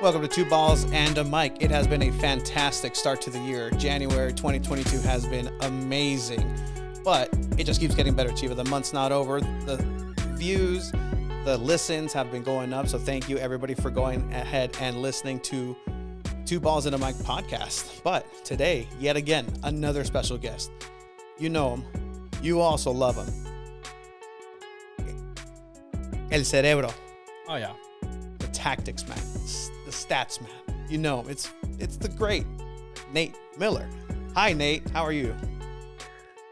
Welcome to Two Balls and a Mic. It has been a fantastic start to the year. January 2022 has been amazing, but it just keeps getting better, Chiva. The month's not over. The views, the listens have been going up. So thank you, everybody, for going ahead and listening to Two Balls and a Mic podcast. But today, yet again, another special guest. You know him. You also love him. El Cerebro. Oh, yeah. The tactics man, the stats man. You know him. It's the great Nate Miller. Hi, Nate. How are you?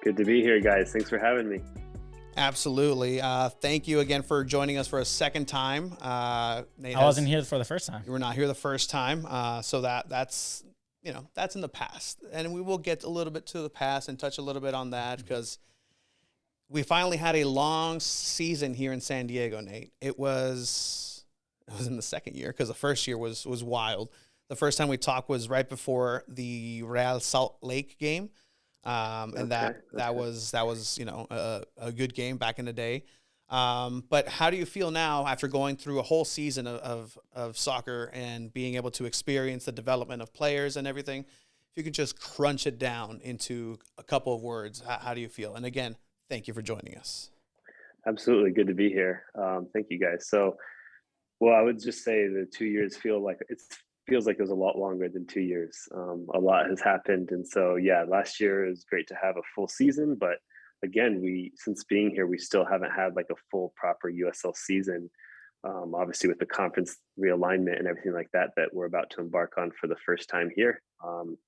Good to be here, guys. Thanks for having me. Absolutely. Thank you again for joining us for a second time. Nate, I wasn't here for the first time. You were not here the first time, so that's in the past, and we will get a little bit to the past and touch a little bit on that because we finally had a long season here in San Diego, Nate. It was in the second year because the first year was wild. The first time we talked was right before the Real Salt Lake game. And that was a good game back in the day. But how do you feel now after going through a whole season of soccer and being able to experience the development of players and everything? If you could just crunch it down into a couple of words, how do you feel? And again, thank you for joining us. Absolutely. Good to be here. Thank you, guys. So, well, I would just say the 2 years feels like it was a lot longer than 2 years. A lot has happened. And so, yeah, last year is great to have a full season. But again, since being here, we still haven't had like a full proper USL season. Obviously, with the conference realignment and everything like that we're about to embark on for the first time here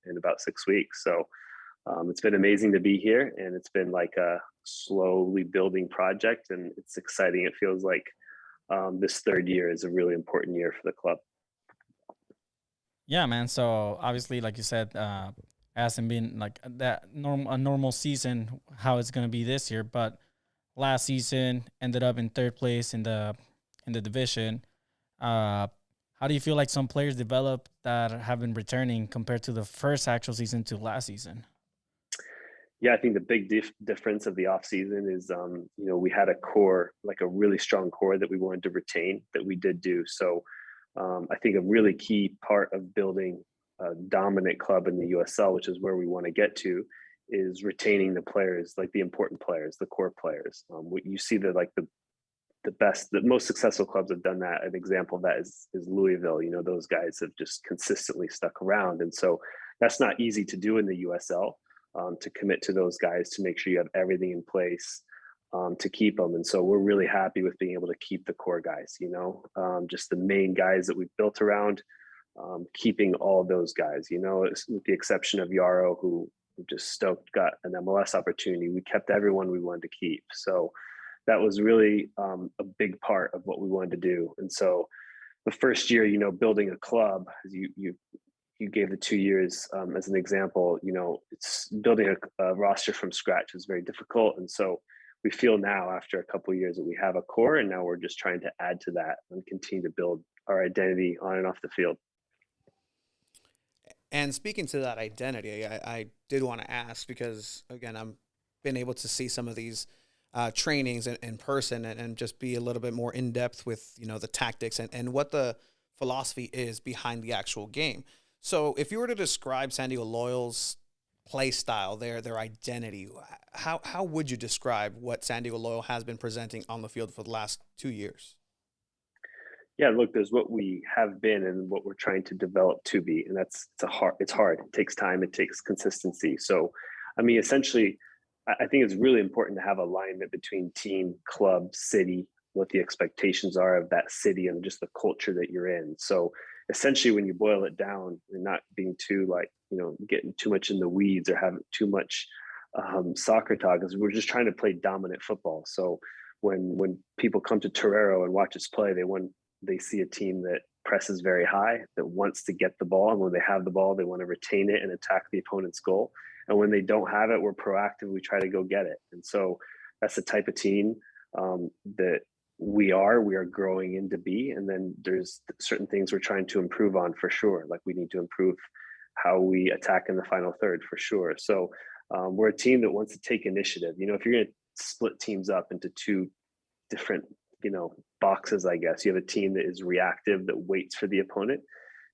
in about 6 weeks. So it's been amazing to be here. And it's been like a slowly building project. And it's exciting. It feels like this third year is a really important year for the club. Yeah, man. So obviously, like you said, hasn't been like a normal season how it's gonna be this year. But last season ended up in third place in the division. How do you feel like some players developed that have been returning compared to the first actual season to last season? Yeah, I think the big difference of the off season is, we had a core, like a really strong core that we wanted to retain that we did do. So I think a really key part of building a dominant club in the USL, which is where we want to get to, is retaining the players, like the important players, the core players. You see that like the best, the most successful clubs have done that. An example of that is Louisville. You know, those guys have just consistently stuck around. And so that's not easy to do in the USL, to commit to those guys, to make sure you have everything in place to keep them. And so we're really happy with being able to keep the core guys, just the main guys that we've built around, keeping all those guys, with the exception of Yarrow, who just stoked got an MLS opportunity. We kept everyone we wanted to keep. So that was really a big part of what we wanted to do. And so the first year, building a club, as you gave the 2 years as an example, it's building a roster from scratch is very difficult. And so we feel now after a couple of years that we have a core, and now we're just trying to add to that and continue to build our identity on and off the field. And speaking to that identity, I did want to ask because, again, I've been able to see some of these trainings in person and just be a little bit more in depth with, the tactics and what the philosophy is behind the actual game. So if you were to describe San Diego Loyal's play style, their identity, how would you describe what San Diego Loyal has been presenting on the field for the last 2 years? Yeah, look, there's what we have been and what we're trying to develop to be. And it's hard. It takes time. It takes consistency. So, I mean, essentially, I think it's really important to have alignment between team, club, city, what the expectations are of that city and just the culture that you're in. So essentially, when you boil it down and not being too getting too much in the weeds or having too much soccer talk, is we're just trying to play dominant football. So when people come to Torero and watch us play, they see a team that presses very high, that wants to get the ball. And when they have the ball, they want to retain it and attack the opponent's goal. And when they don't have it, we're proactive. We try to go get it. And so that's the type of team that we are growing into be. And then there's certain things we're trying to improve on for sure. Like we need to improve how we attack in the final third for sure. So we're a team that wants to take initiative. If you're going to split teams up into two different, boxes, I guess, you have a team that is reactive, that waits for the opponent.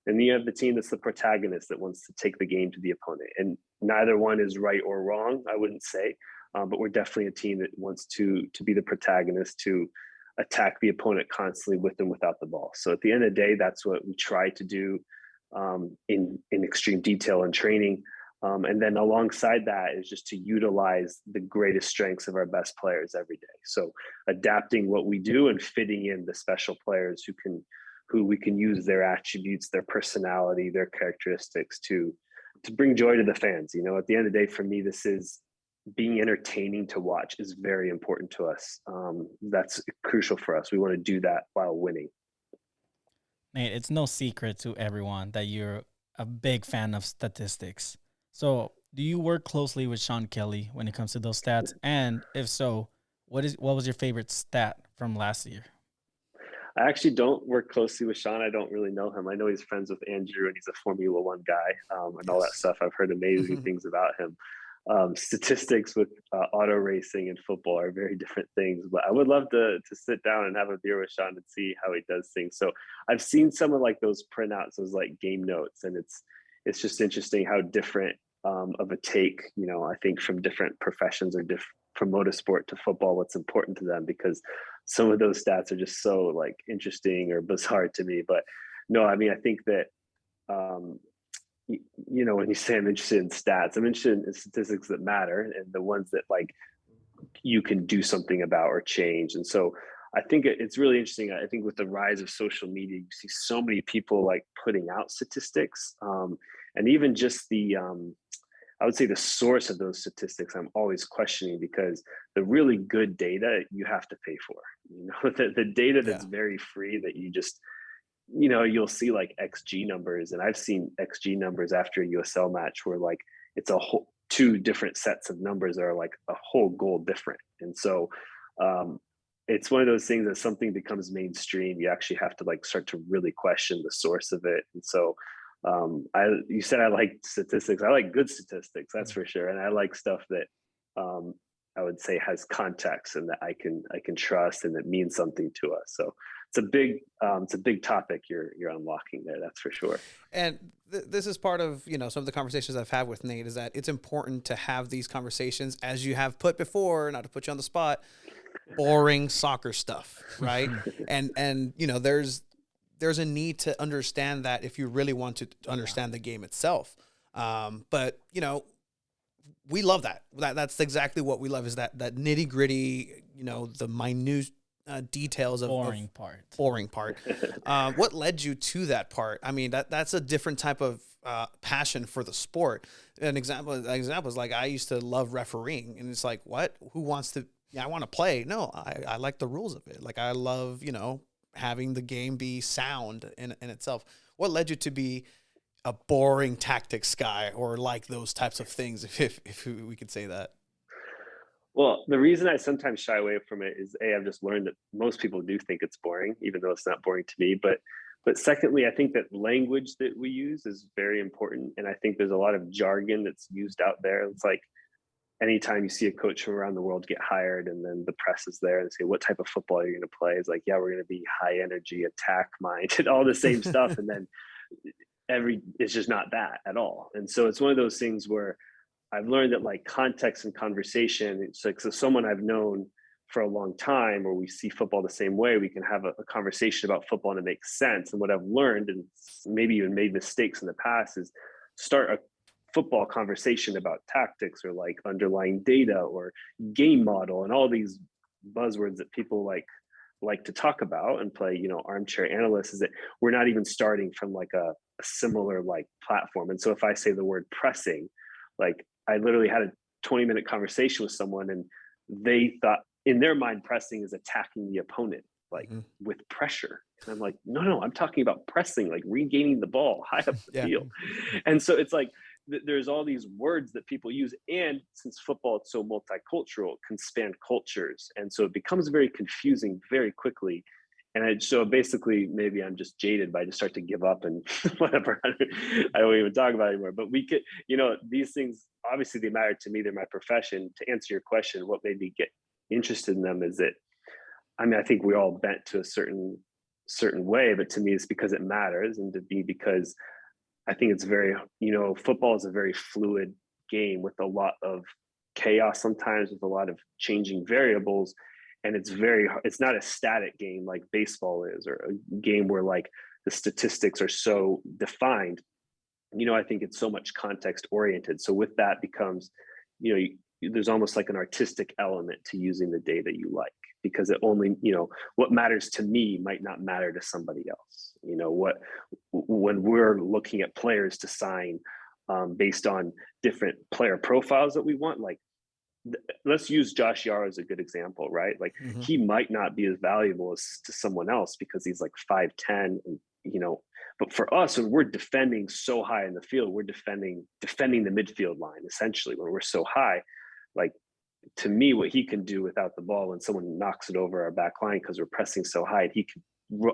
And then you have the team that's the protagonist that wants to take the game to the opponent. And neither one is right or wrong, I wouldn't say. But we're definitely a team that wants to be the protagonist, to attack the opponent constantly with and without the ball. So at the end of the day, that's what we try to do in extreme detail and training. And then alongside that is just to utilize the greatest strengths of our best players every day. So adapting what we do and fitting in the special players who we can use their attributes, their personality, their characteristics to bring joy to the fans. You know, at the end of the day, for me, this is being entertaining to watch is very important to us. That's crucial for us. We want to do that while winning. Nate, it's no secret to everyone that you're a big fan of statistics. So, do you work closely with Sean Kelly when it comes to those stats? And if so, what was your favorite stat from last year? I actually don't work closely with Sean. I don't really know him. I know he's friends with Andrew and he's a Formula One guy and all that stuff. I've heard amazing things about him. Statistics with auto racing and football are very different things, but I would love to sit down and have a beer with Sean and see how he does things. So I've seen some of like those printouts, those like game notes, and it's just interesting how different of a take, you know, I think from different professions or from motorsport to football, what's important to them, because some of those stats are just so like interesting or bizarre to me. But no, I mean, I think that you know, when you say I'm interested in stats, I'm interested in statistics that matter and the ones that like you can do something about or change. And so I think it's really interesting. I think with the rise of social media, you see so many people like putting out statistics, and even just I would say the source of those statistics, I'm always questioning, because the really good data you have to pay for. You know, the data that's very free, that you just, you know, you'll see like XG numbers, and I've seen XG numbers after a USL match where like it's a whole two different sets of numbers that are like a whole goal different. And so it's one of those things that something becomes mainstream, you actually have to like start to really question the source of it. And so you said I like statistics. I like good statistics, that's for sure. And I like stuff that I would say has context and that I can trust and that means something to us. So it's a big topic you're unlocking there, that's for sure. And this is part of, you know, some of the conversations I've had with Nate, is that it's important to have these conversations, as you have put before, not to put you on the spot, boring soccer stuff, right? and you know, there's a need to understand that if you really want to understand the game itself. But you know, we love that. That's exactly what we love, is that nitty gritty, you know, the minute details of boring part. What led you to that part? I mean, that's a different type of passion for the sport. An example is like, I used to love refereeing, and it's like, what? Who wants to? Yeah, I want to play. No, I like the rules of it. Like, I love, you know, having the game be sound in itself. What led you to be a boring tactics guy, or like those types of things, if we could say that? Well, the reason I sometimes shy away from it is I've just learned that most people do think it's boring, even though it's not boring to me. But secondly, I think that language that we use is very important. And I think there's a lot of jargon that's used out there. It's like anytime you see a coach from around the world get hired, and then the press is there and say, what type of football are you going to play? It's like, yeah, we're going to be high energy, attack minded, all the same stuff. And then it's just not that at all. And so it's one of those things where I've learned that like context and conversation, it's like, so someone I've known for a long time, or we see football the same way, we can have a conversation about football and it makes sense. And what I've learned, and maybe even made mistakes in the past, is start a football conversation about tactics or like underlying data or game model and all these buzzwords that people like to talk about and play, you know, armchair analysts, is that we're not even starting from like a similar like platform. And so if I say the word pressing, like I literally had a 20-minute conversation with someone, and they thought in their mind pressing is attacking the opponent, like with pressure. And I'm like, no, I'm talking about pressing, like regaining the ball high up the field. And so it's like, there's all these words that people use. And since football is so multicultural, it can span cultures. And so it becomes very confusing very quickly. And so basically, maybe I'm just jaded, but I just start to give up and whatever. I don't even talk about it anymore. But we could, you know, these things, obviously they matter to me. They're my profession. To answer your question, what made me get interested in them is that, I mean, I think we're all bent to a certain certain way, but to me it's because it matters, and to be because I think it's very, football is a very fluid game with a lot of chaos sometimes, with a lot of changing variables. And it's not a static game like baseball is, or a game where like the statistics are so defined. I think it's so much context oriented. So with that becomes, there's almost like an artistic element to using the data you like, because it only, what matters to me might not matter to somebody else. When we're looking at players to sign based on different player profiles that we want, like let's use Josh Yaro as a good example, right? Like he might not be as valuable as to someone else because he's like 5'10", and but for us, when we're defending so high in the field, we're defending the midfield line essentially. When we're so high, like to me, what he can do without the ball when someone knocks it over our back line because we're pressing so high, he can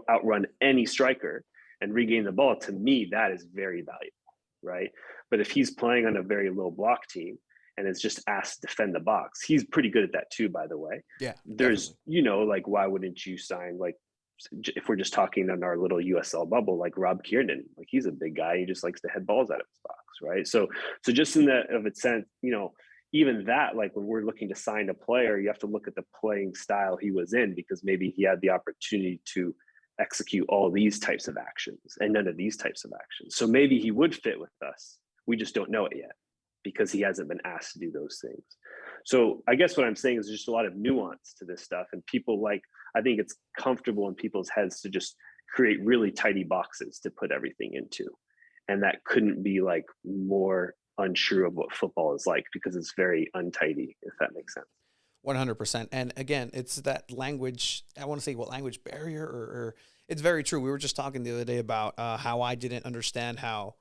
outrun any striker and regain the ball. To me, that is very valuable, right? But if he's playing on a very low block team and is just asked to defend the box, he's pretty good at that too, by the way. Yeah, there's definitely. Like why wouldn't you sign, like if we're just talking in our little USL bubble, like Rob Kiernan, like he's a big guy, he just likes to head balls out of his box, right? So just in that of its sense, even that, like when we're looking to sign a player, you have to look at the playing style he was in, because maybe he had the opportunity to execute all these types of actions and none of these types of actions. So maybe he would fit with us. We just don't know it yet because he hasn't been asked to do those things. So I guess what I'm saying is there's just a lot of nuance to this stuff, and people I think it's comfortable in people's heads to just create really tidy boxes to put everything into. And that couldn't be like more unsure of what football is like, because it's very untidy, if that makes sense. 100%. And again, it's that language, I want to say what language barrier, or it's very true. We were just talking the other day about how I didn't understand how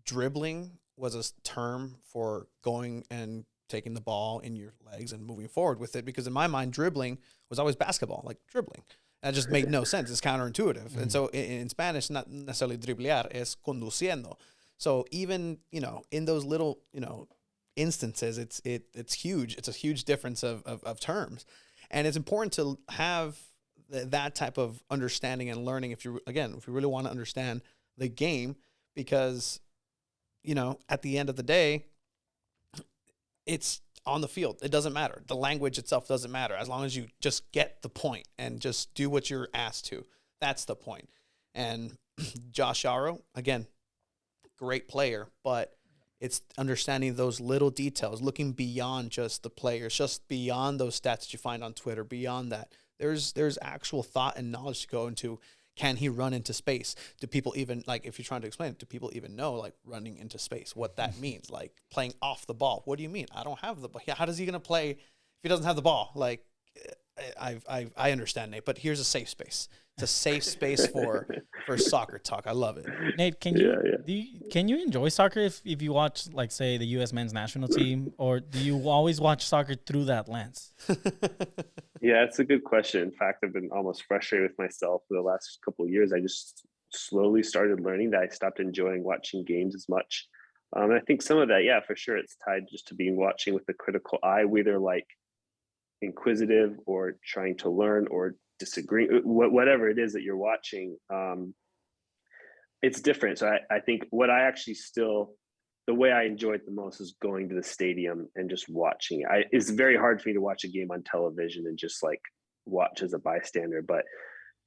dribbling was a term for going and taking the ball in your legs and moving forward with it, because in my mind, dribbling was always basketball, like dribbling. That just made no sense. It's counterintuitive. Mm-hmm. And so in Spanish, not necessarily driblear, es conduciendo. So even, in those little, instances, it's huge. It's a huge difference of terms. And it's important to have that type of understanding and learning if you really want to understand the game, because, at the end of the day, it's on the field. It doesn't matter. The language itself doesn't matter, as long as you just get the point and just do what you're asked to. That's the point. And Josh Yaro, again, great player, but it's understanding those little details, looking beyond just the players, just beyond those stats that you find on Twitter. Beyond that, there's actual thought and knowledge to go into. Can he run into space? Do people even, like, if you're trying to explain it, do people even know, like, running into space, what that means? Like, playing off the ball. What do you mean? I don't have the ball. How is he going to play if he doesn't have the ball? Like, I understand, Nate, but here's a safe space. It's a safe space for soccer talk. I love it. Nate, can you enjoy soccer if you watch, like, say, the U.S. men's national team, or do you always watch soccer through that lens? Yeah, it's a good question. In fact, I've been almost frustrated with myself for the last couple of years. I just slowly started learning that I stopped enjoying watching games as much. And I think some of that, yeah, for sure, it's tied just to being watching with a critical eye, whether like inquisitive or trying to learn or disagree, whatever it is that you're watching. It's different. So I think what I actually the way I enjoy it the most is going to the stadium and just watching. It's very hard for me to watch a game on television and just like watch as a bystander. But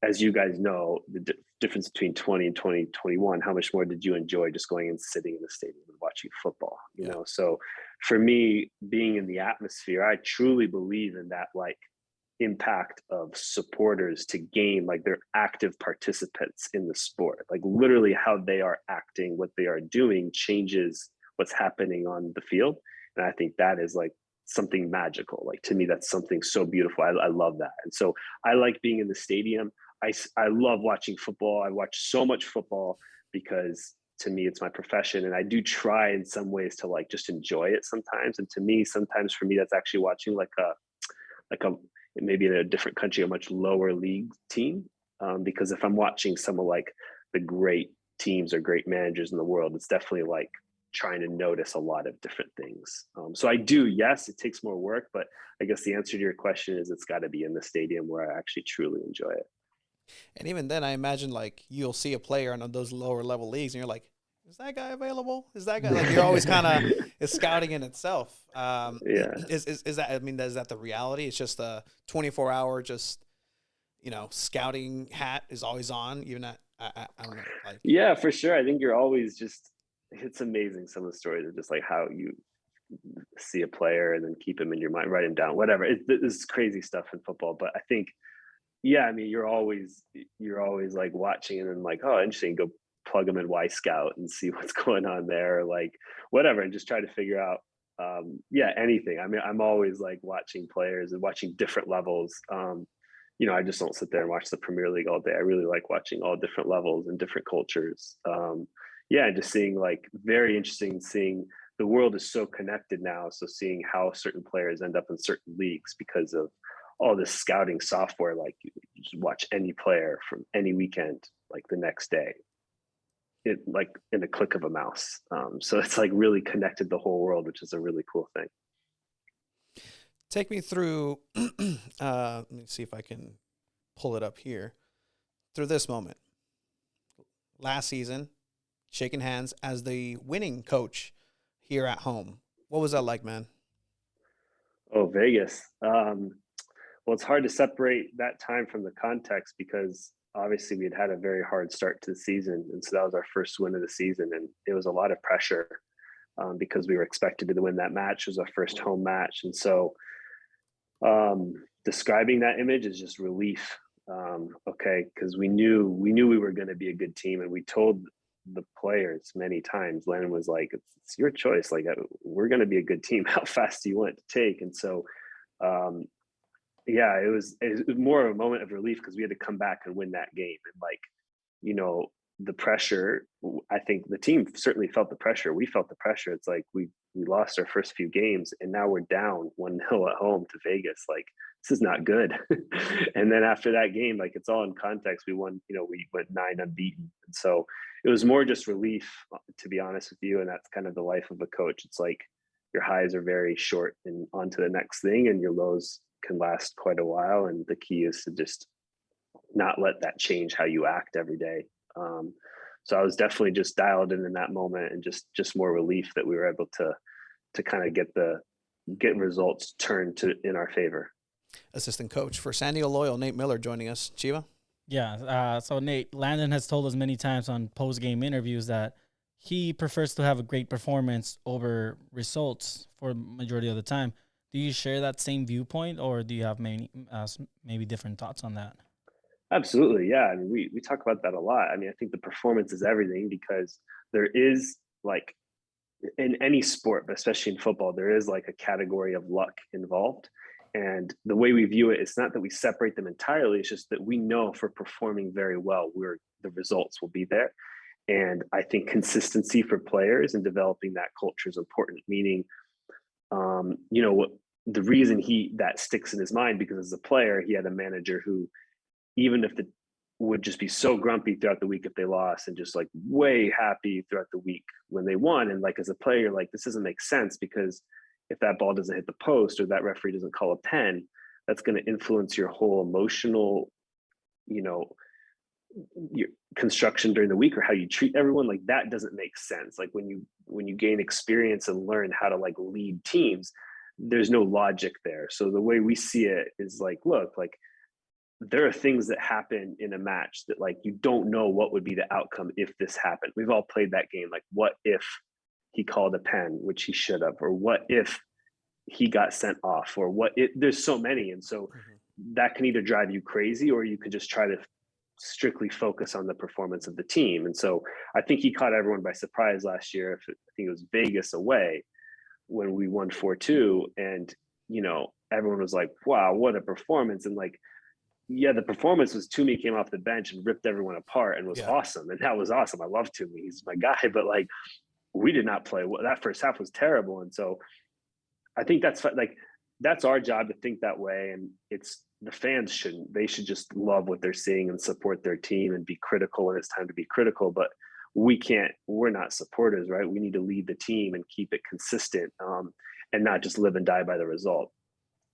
as you guys know, the difference between 20 and 2021, how much more did you enjoy just going and sitting in the stadium and watching football? You know, so for me, being in the atmosphere, I truly believe in that, like, impact of supporters to game, like they're active participants in the sport. Like literally how they are acting, what they are doing changes what's happening on the field. And I think that is like something magical. Like to me, that's something so beautiful. I love that. And so I like being in the stadium. I love watching football. I watch so much football because to me, it's my profession. And I do try in some ways to like just enjoy it sometimes. And to me, sometimes for me, that's actually watching like a maybe in a different country, a much lower league team. Because if I'm watching some of like the great teams or great managers in the world, it's definitely like trying to notice a lot of different things. So I do, yes, it takes more work, but I guess the answer to your question is it's got to be in the stadium where I actually truly enjoy it. And even then, I imagine like you'll see a player in those lower level leagues, and you're like, is that guy available? Is that guy like you're always kind of is scouting in itself. Yeah. Is that I mean is that the reality? It's just a 24-hour just scouting hat is always on, even at I don't know like Yeah, for sure. I think you're always just, it's amazing some of the stories of just like how you see a player and then keep him in your mind, write him down, whatever. It's crazy stuff in football. But I think, yeah, I mean, you're always like watching and then like, oh, interesting, go plug them in Y Scout and see what's going on there, or like whatever, and just try to figure out yeah, anything. I mean, I'm always like watching players and watching different levels. I just don't sit there and watch the Premier League all day. I really like watching all different levels and different cultures. Yeah, just seeing like very interesting seeing the world is so connected now. So seeing how certain players end up in certain leagues because of all this scouting software, like you just watch any player from any weekend, like the next day, it like in a click of a mouse. So it's like really connected the whole world, which is a really cool thing. take me through. Let me see if I can pull it up here through this moment last season, shaking hands as the winning coach here at home. What was that like, man? Oh, Vegas. Well, it's hard to separate that time from the context because obviously we had a very hard start to the season, and so that was our first win of the season, and it was a lot of pressure because we were expected to win that match. It was our first home match, and so describing that image is just relief. Okay, because we knew we were going to be a good team, and we told the players many times. Lennon was like, "It's your choice. Like, we're going to be a good team. How fast do you want it to take?" And so, um, yeah, it was more of a moment of relief because we had to come back and win that game, and like, you know, the pressure. I think the team certainly felt the pressure. We felt the pressure. It's like we lost our first few games, and now we're down 1-0 at home to Vegas. Like, this is not good. And then after that game, like, it's all in context. We won. We went 9 unbeaten, and so it was more just relief, to be honest with you. And that's kind of the life of a coach. It's like your highs are very short and on to the next thing, and your lows can last quite a while. And the key is to just not let that change how you act every day. Um, so I was definitely just dialed in that moment, and just more relief that we were able to kind of get results turned to in our favor. Assistant coach for San Diego Loyal, Nate Miller, joining us. Chiva? Yeah. So Nate, Landon has told us many times on post game interviews that he prefers to have a great performance over results for majority of the time. Do you share that same viewpoint, or do you have maybe different thoughts on that? Absolutely, yeah. I mean, we talk about that a lot. I mean, I think the performance is everything because there is like in any sport, but especially in football, there is like a category of luck involved. And the way we view it, it's not that we separate them entirely. It's just that we know if we're performing very well, the results will be there. And I think consistency for players and developing that culture is important. Meaning, what the reason he that sticks in his mind, because as a player, he had a manager who, even if the would just be so grumpy throughout the week if they lost, and just like way happy throughout the week when they won. And like as a player, like, this doesn't make sense, because if that ball doesn't hit the post or that referee doesn't call a pen, that's going to influence your whole emotional, you know, your construction during the week, or how you treat everyone. Like, that doesn't make sense. Like when you gain experience and learn how to like lead teams, there's no logic there. So the way we see it is like, look, like, there are things that happen in a match that, like, you don't know what would be the outcome if this happened. We've all played that game. Like, what if he called a pen, which he should have, or what if he got sent off, or there's so many. And so that can either drive you crazy, or you could just try to strictly focus on the performance of the team. And so I think he caught everyone by surprise last year. I think it was Vegas away when we won 4-2. And, everyone was like, wow, what a performance. And like, yeah, the performance was Toomey came off the bench and ripped everyone apart and was awesome. And that was awesome. I love Toomey. He's my guy. But like, we did not play well. That first half was terrible. And so I think that's our job to think that way. And it's the fans shouldn't. They should just love what they're seeing and support their team and be critical when it's time to be critical. But we're not supporters, right? We need to lead the team and keep it consistent, and not just live and die by the result.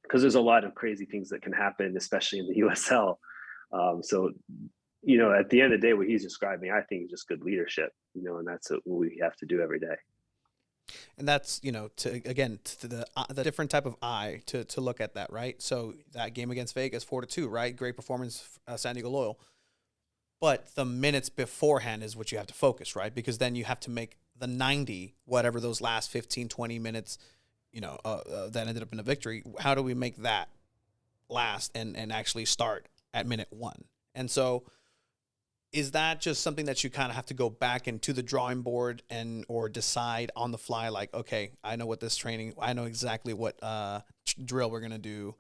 Because there's a lot of crazy things that can happen, especially in the USL, So, at the end of the day, what he's describing, I think, is just good leadership, and that's what we have to do every day. And that's, to the different type of eye to look at that, right? So that game against Vegas, 4-2, right? Great performance, San Diego Loyal. But the minutes beforehand is what you have to focus, right? Because then you have to make the 90, whatever those last 15, 20 minutes, that ended up in a victory. How do we make that last and actually start at minute 1? And so is that just something that you kind of have to go back into the drawing board or decide on the fly, like, okay, I know what this training, I know exactly what drill we're going to do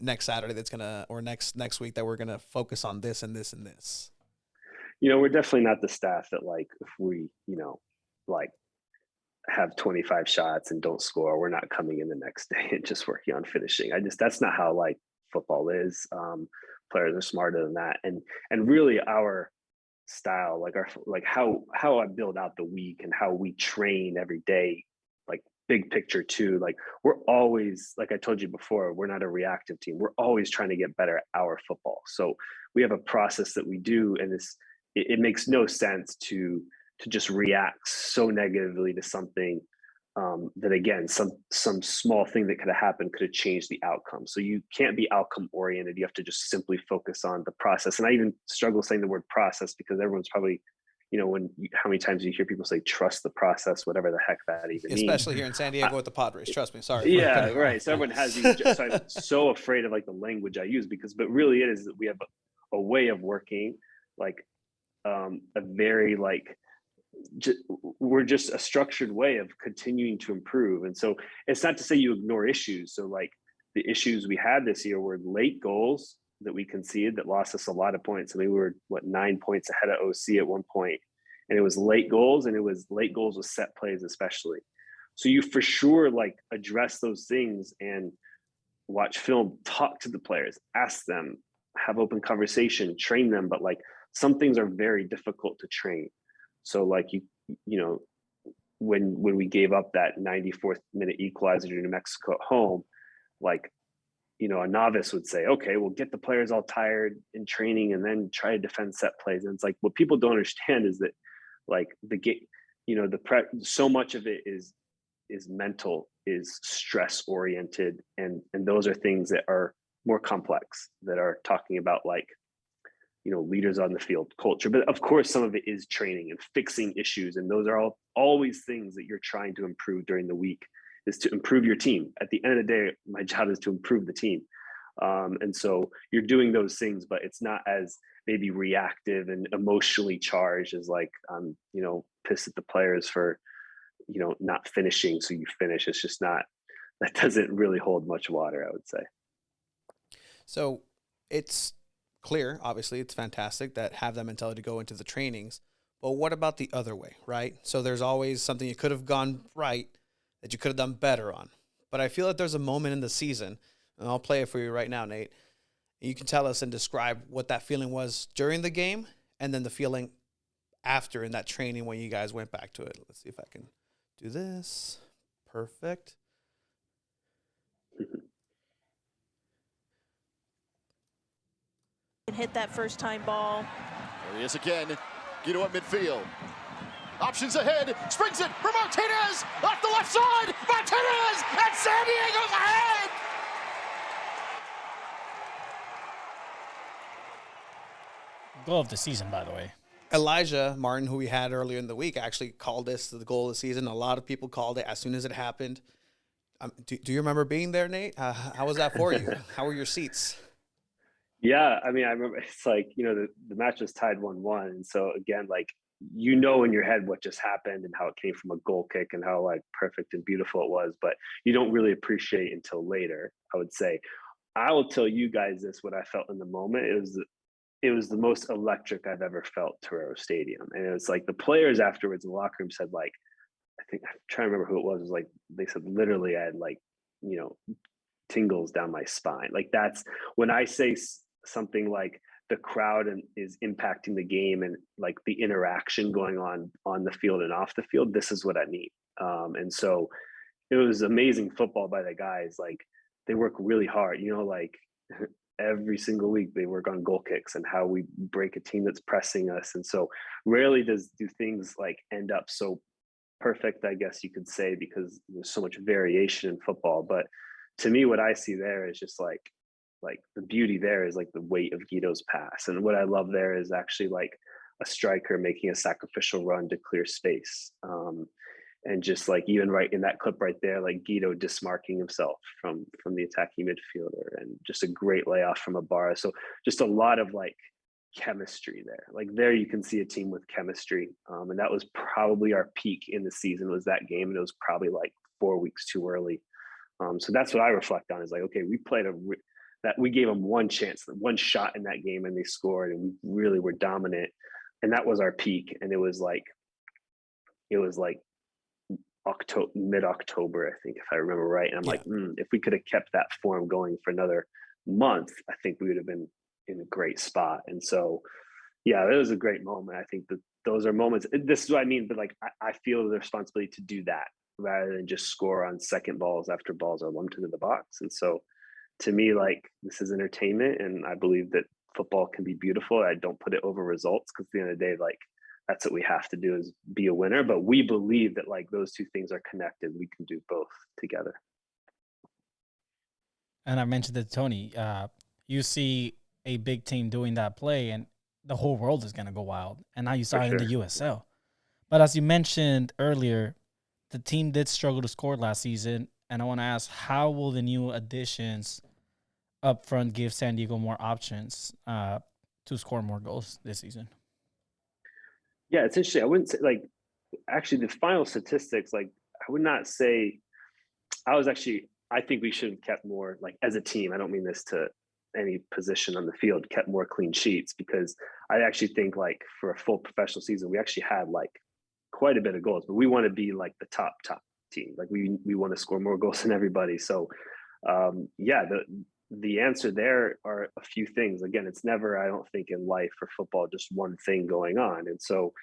next Saturday or next week that we're going to focus on this and this and this? We're definitely not the staff that, like, if we, like, have 25 shots and don't score, we're not coming in the next day and just working on finishing. That's not how, like, football is. Players are smarter than that. And really our style, like how I build out the week and how we train every day, like big picture too, like we're always, like I told you before, we're not a reactive team. We're always trying to get better at our football. So we have a process that we do, and it makes no sense to just react so negatively to something that, again, some small thing that could have happened could have changed the outcome. So you can't be outcome oriented. You have to just simply focus on the process. And I even struggle saying the word process because everyone's probably, how many times you hear people say trust the process, whatever the heck that even means. Especially here in San Diego with the Padres. Trust me. Sorry. Yeah, right. So everyone has these. So I'm so afraid of, like, the language I use but really it is that we have a way of working, like a very, like, we're just a structured way of continuing to improve. And so it's not to say you ignore issues. So, like, the issues we had this year were late goals that we conceded that lost us a lot of points. I mean, we were 9 points ahead of OC at one point, and it was late goals, and it was late goals with set plays especially. So you for sure, like, address those things and watch film, talk to the players, ask them, have open conversation, train them. But, like, some things are very difficult to train. So, like, when we gave up that 94th minute equalizer to New Mexico at home, like, a novice would say, okay, we'll get the players all tired in training and then try to defend set plays. And it's like, what people don't understand is that, like, the game, so much of it is mental, is stress oriented. And those are things that are more complex, that are talking about, like, leaders on the field, culture. But of course, some of it is training and fixing issues. And those are always things that you're trying to improve during the week, is to improve your team. At the end of the day, my job is to improve the team. And so you're doing those things, but it's not as maybe reactive and emotionally charged as, like, pissed at the players for, not finishing. So you finish. It's just not, that doesn't really hold much water, I would say. So it's clear, obviously, it's fantastic that have that mentality to go into the trainings. But what about the other way, right? So there's always something you could have gone right that you could have done better on. But I feel that there's a moment in the season, and I'll play it for you right now, Nate. You can tell us and describe what that feeling was during the game and then the feeling after in that training when you guys went back to it. Let's see if I can do this. Perfect. And hit that first time ball. There he is again. Guido at midfield. Options ahead. Springs it for Martinez. Off the left side. Martinez and San Diego's ahead. Goal of the season, by the way. Elijah Martin, who we had earlier in the week, actually called this the goal of the season. A lot of people called it as soon as it happened. Do you remember being there, Nate? How was that for you? How were your seats? Yeah, I mean, I remember, it's like, the match was tied 1-1. And so, again, like, in your head what just happened and how it came from a goal kick and how, like, perfect and beautiful it was, but you don't really appreciate until later, I would say. I will tell you guys this, what I felt in the moment. It was the most electric I've ever felt Torero Stadium. And it was like the players afterwards in the locker room said, like, I think, I'm trying to remember who it was like, they said literally I had, like, tingles down my spine. Like, that's when I say something like the crowd is impacting the game and, like, the interaction going on the field and off the field, this is what I mean. And so it was amazing football by the guys. Like, they work really hard, like every single week they work on goal kicks and how we break a team that's pressing us. And so rarely do things like end up so perfect, I guess you could say, because there's so much variation in football. But to me, what I see there is just like the beauty there is like the weight of Guido's pass. And what I love there is actually like a striker making a sacrificial run to clear space. And just like even right in that clip right there, like Guido dismarking himself from the attacking midfielder, and just a great layoff from Ibarra. So just a lot of like chemistry there. Like there you can see a team with chemistry. And that was probably our peak in the season, was that game. And it was probably like 4 weeks too early. So that's what I reflect on, is like, okay, we played that we gave them one chance, one shot in that game, and they scored, and we really were dominant. And that was our peak. And it was like mid-October, I think, if I remember right. And I'm like, if we could have kept that form going for another month, I think we would have been in a great spot. And so, yeah, it was a great moment. I think that those are moments. This is what I mean, but like, I feel the responsibility to do that rather than just score on second balls after balls are lumped into the box. And so, to me, like, this is entertainment, and I believe that football can be beautiful. I don't put it over results, because at the end of the day, like, that's what we have to do, is be a winner. But we believe that like those two things are connected. We can do both together. And I mentioned to Tony, you see a big team doing that play, and the whole world is going to go wild. And now you saw For it in the sure. USL. But as you mentioned earlier, the team did struggle to score last season. And I want to ask, how will the new additions up front give San Diego more options to score more goals this season? Yeah, it's interesting. I wouldn't say, like, actually the final statistics, like, I would not say. I think we should have kept more, like, as a team. I don't mean this to any position on the field, kept more clean sheets, because I actually think, like, for a full professional season, we actually had like quite a bit of goals, but we want to be like the top team. Like, we want to score more goals than everybody. So yeah, the answer there are a few things. Again, it's never, I don't think, in life or football, just one thing going on. And so,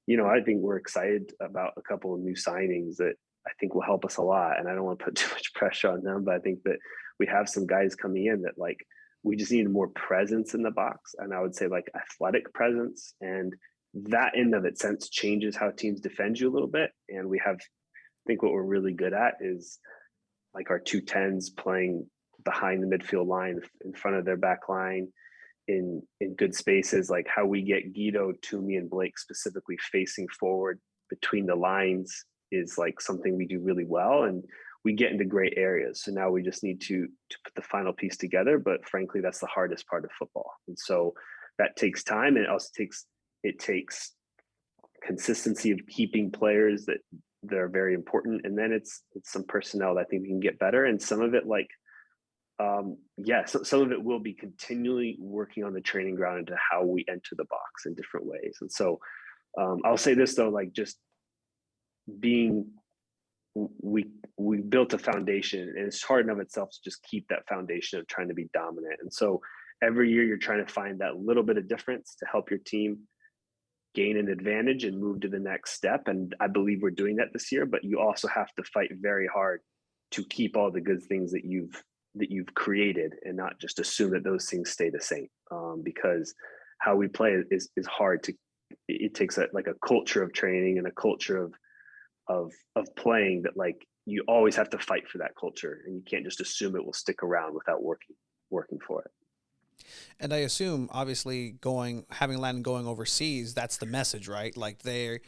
I think we're excited about a couple of new signings that I think will help us a lot. And I don't want to put too much pressure on them, but I think that we have some guys coming in that, like, we just need more presence in the box. And I would say like athletic presence. And that in of itself changes how teams defend you a little bit. And I think what we're really good at is like our 2 10s playing behind the midfield line in front of their back line, in good spaces, like how we get Guido, Toomey, and Blake specifically facing forward between the lines is like something we do really well, and we get into great areas. So now we just need to put the final piece together. But frankly, that's the hardest part of football, and so that takes time, and it takes consistency of keeping players that are very important, and then it's some personnel that I think we can get better, and some of it like so some of it will be continually working on the training ground into how we enter the box in different ways. And so I'll say this though, like, just being, we built a foundation, and it's hard enough itself to just keep that foundation of trying to be dominant. And so every year you're trying to find that little bit of difference to help your team gain an advantage and move to the next step. And I believe we're doing that this year, but you also have to fight very hard to keep all the good things that you've created, and not just assume that those things stay the same, because how we play is hard to. It takes a culture of training and a culture of playing that, like, you always have to fight for that culture, and you can't just assume it will stick around without working for it. And I assume, obviously, having Landon going overseas, that's the message, right? Like, they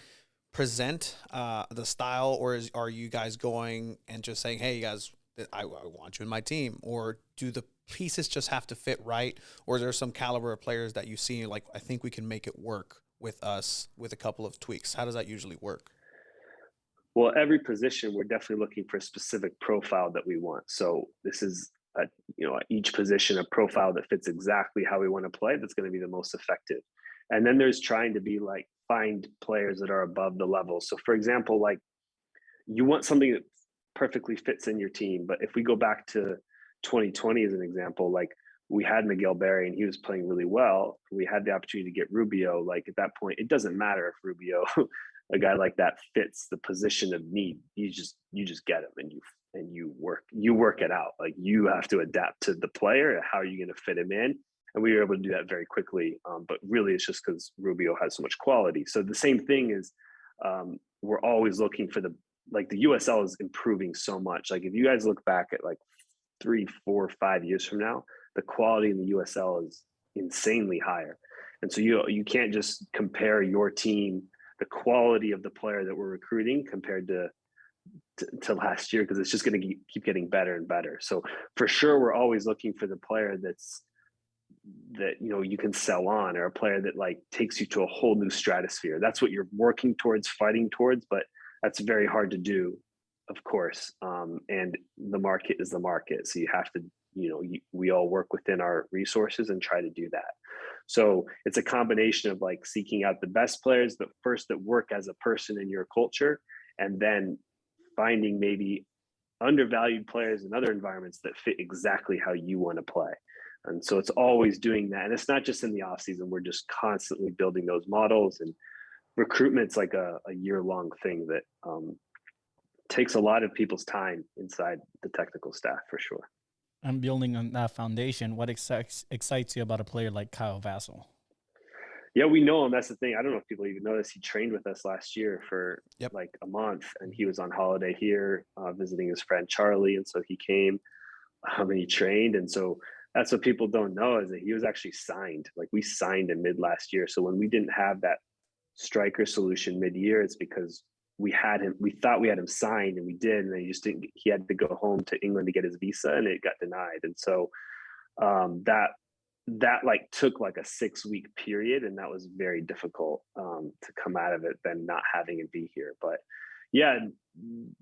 present the style, or are you guys going and just saying, hey, you guys, I want you in my team? Or do the pieces just have to fit right? Or is there some caliber of players that you see, like, I think we can make it work with us with a couple of tweaks? How does that usually work? Well, every position, we're definitely looking for a specific profile that we want. So this is, each position, a profile that fits exactly how we want to play, that's going to be the most effective. And then there's trying to be like, find players that are above the level. So for example, like, you want something that perfectly fits in your team. But if we go back to 2020 as an example, like, we had Miguel Berry and he was playing really well. We had the opportunity to get Rubio. Like, at that point, it doesn't matter if Rubio, a guy like that, fits the position of need. You just get him, and and you work it out. Like you have to adapt to the player. How are you going to fit him in? And we were able to do that very quickly. But really, it's just because Rubio has so much quality. So the same thing is, we're always looking for the USL is improving so much. Like if you guys look back at like 3, 4, 5 years from now, the quality in the USL is insanely higher. And so you can't just compare your team, the quality of the player that we're recruiting compared to last year, because it's just going to keep getting better and better. So for sure, we're always looking for the player that you can sell on, or a player that like takes you to a whole new stratosphere. That's what you're working towards, fighting towards, but that's very hard to do, of course. And the market is the market. So you have to, we all work within our resources and try to do that. So it's a combination of like seeking out the best players, but first that work as a person in your culture, and then finding maybe undervalued players in other environments that fit exactly how you want to play. And so it's always doing that. And it's not just in the off season. We're just constantly building those models, and recruitment's like a year-long thing that takes a lot of people's time inside the technical staff, for sure. And building on that foundation, what excites you about a player like Kyle Vassell? Yeah, we know him. That's the thing. I don't know if people even know this. He trained with us last year for like a month, and he was on holiday here visiting his friend Charlie. And so he came and he trained. And so that's what people don't know, is that he was actually signed. Like we signed him mid last year. So when we didn't have that striker solution mid-year, it's because we thought we had him signed, and we did, and then he had to go home to England to get his visa, and it got denied. And so that like took like a 6-week period, and that was very difficult to come out of it than not having him be here. But yeah,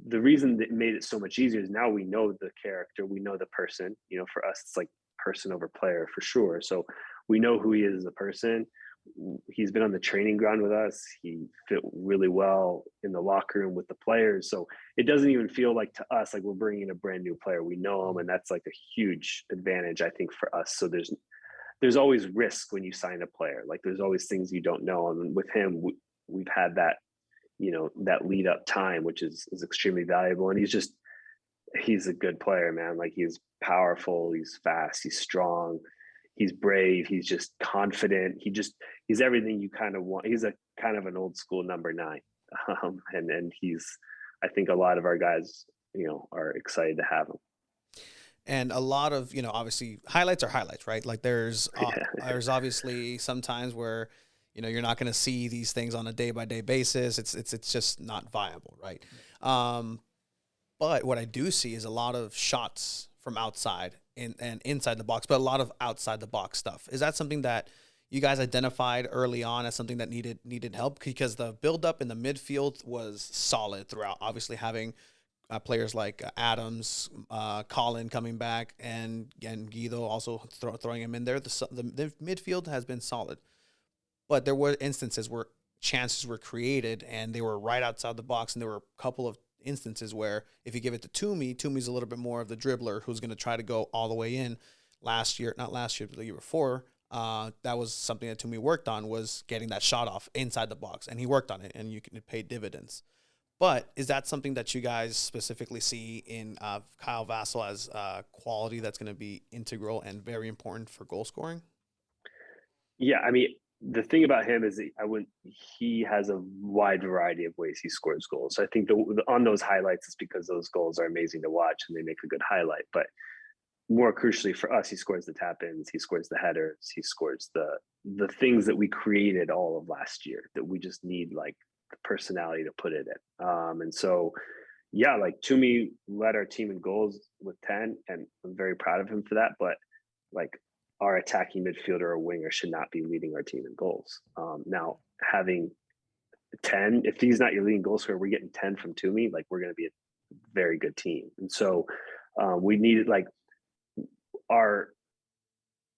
the reason that made it so much easier is now we know the character, we know the person. For us, it's like person over player for sure. So we know who he is as a person. He's been on the training ground with us. He fit really well in the locker room with the players. So it doesn't even feel like to us like we're bringing in a brand new player. We know him, and that's like a huge advantage, I think, for us. So there's always risk when you sign a player. Like there's always things you don't know. And with him, we've had that, that lead up time, which is extremely valuable. And he's a good player, man. Like he's powerful, he's fast, he's strong, he's brave, he's just confident. He's everything you kind of want. He's a kind of an old school number 9. And I think a lot of our guys, are excited to have him. And a lot of, obviously highlights are highlights, right? Like there's obviously some times where, you're not going to see these things on a day-by-day basis. It's just not viable, right? But what I do see is a lot of shots from outside and inside the box, but a lot of outside the box stuff. Is that something that you guys identified early on as something that needed help? Because the buildup in the midfield was solid throughout. Obviously having players like Adams, Colin coming back, and Guido also throwing him in there. The midfield has been solid, but there were instances where chances were created and they were right outside the box, and there were a couple of instances where if you give it to Toomey's a little bit more of the dribbler who's going to try to go all the way in. Not last year, but the year before, that was something that Toomey worked on, was getting that shot off inside the box, and he worked on it, and it paid dividends. But is that something that you guys specifically see in Kyle Vassell as quality that's going to be integral and very important for goal scoring? Yeah, I mean, the thing about him is he has a wide variety of ways he scores goals. So I think on those highlights, it's because those goals are amazing to watch and they make a good highlight. But more crucially for us, he scores the tap-ins, he scores the headers, he scores the things that we created all of last year that we just need like the personality to put it in. And so, yeah, like Toomey led our team in goals with 10, and I'm very proud of him for that. But like, our attacking midfielder or winger should not be leading our team in goals. Now, having 10, if he's not your leading goal scorer, we're getting 10 from Toomey, like we're going to be a very good team. And so we needed, like, our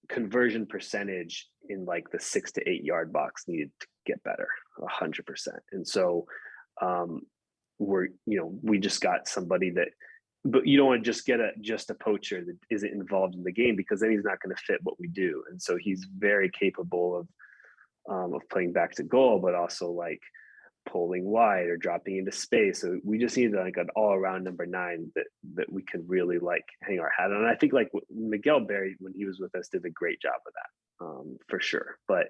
conversion percentage in like the 6 to 8 yard box needed to get better 100%. And so we just got somebody that, but you don't want to just get just a poacher that isn't involved in the game, because then he's not going to fit what we do. And so he's very capable of playing back to goal, but also like pulling wide or dropping into space. So we just need like an all around number 9 that we can really like hang our hat on. And I think like Miguel Berry, when he was with us, did a great job of that, for sure. But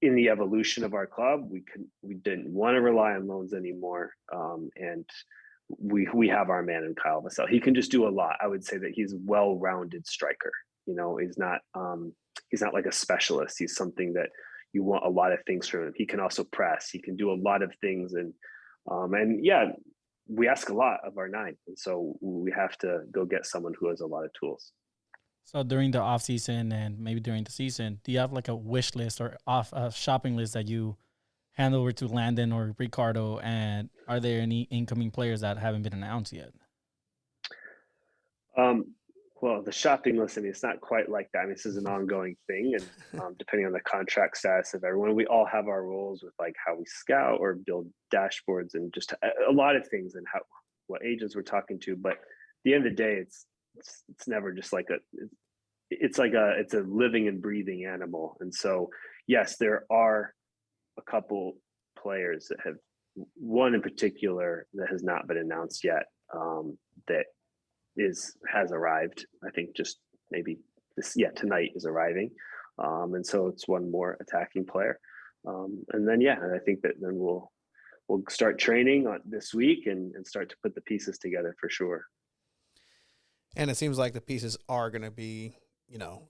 in the evolution of our club, we didn't want to rely on loans anymore. And we have our man in Kyle Vassell. He can just do a lot. I would say that he's a well-rounded striker. He's not like a specialist. He's something that you want a lot of things from him. He can also press. He can do a lot of things. And yeah, we ask a lot of our 9. And so we have to go get someone who has a lot of tools. So during the off season and maybe during the season, do you have like a wish list or a shopping list that you hand over to Landon or Ricardo? And are there any incoming players that haven't been announced yet? Well, the shopping list, I mean, it's not quite like that. I mean, this is an ongoing thing. And depending on the contract status of everyone, we all have our roles with like how we scout or build dashboards and just a lot of things and what agents we're talking to. But at the end of the day, it's never just like it's a living and breathing animal. And so, yes, there are a couple players that have, one in particular that has not been announced yet, that has arrived. I think just maybe tonight is arriving. And so it's one more attacking player. And then, I think that then we'll start training this week and start to put the pieces together for sure. And it seems like the pieces are going to be,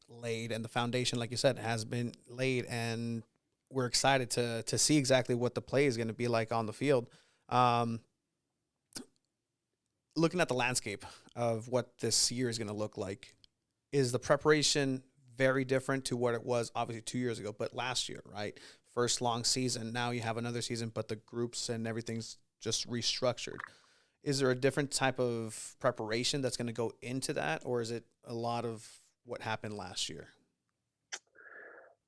laid, and the foundation, like you said, has been laid, and we're excited to see exactly what the play is going to be like on the field. Looking at the landscape of what this year is going to look like, is the preparation very different to what it was obviously 2 years ago, but last year, right? First long season. Now you have another season, but the groups and everything's just restructured. Is there a different type of preparation that's going to go into that, or is it a lot of what happened last year?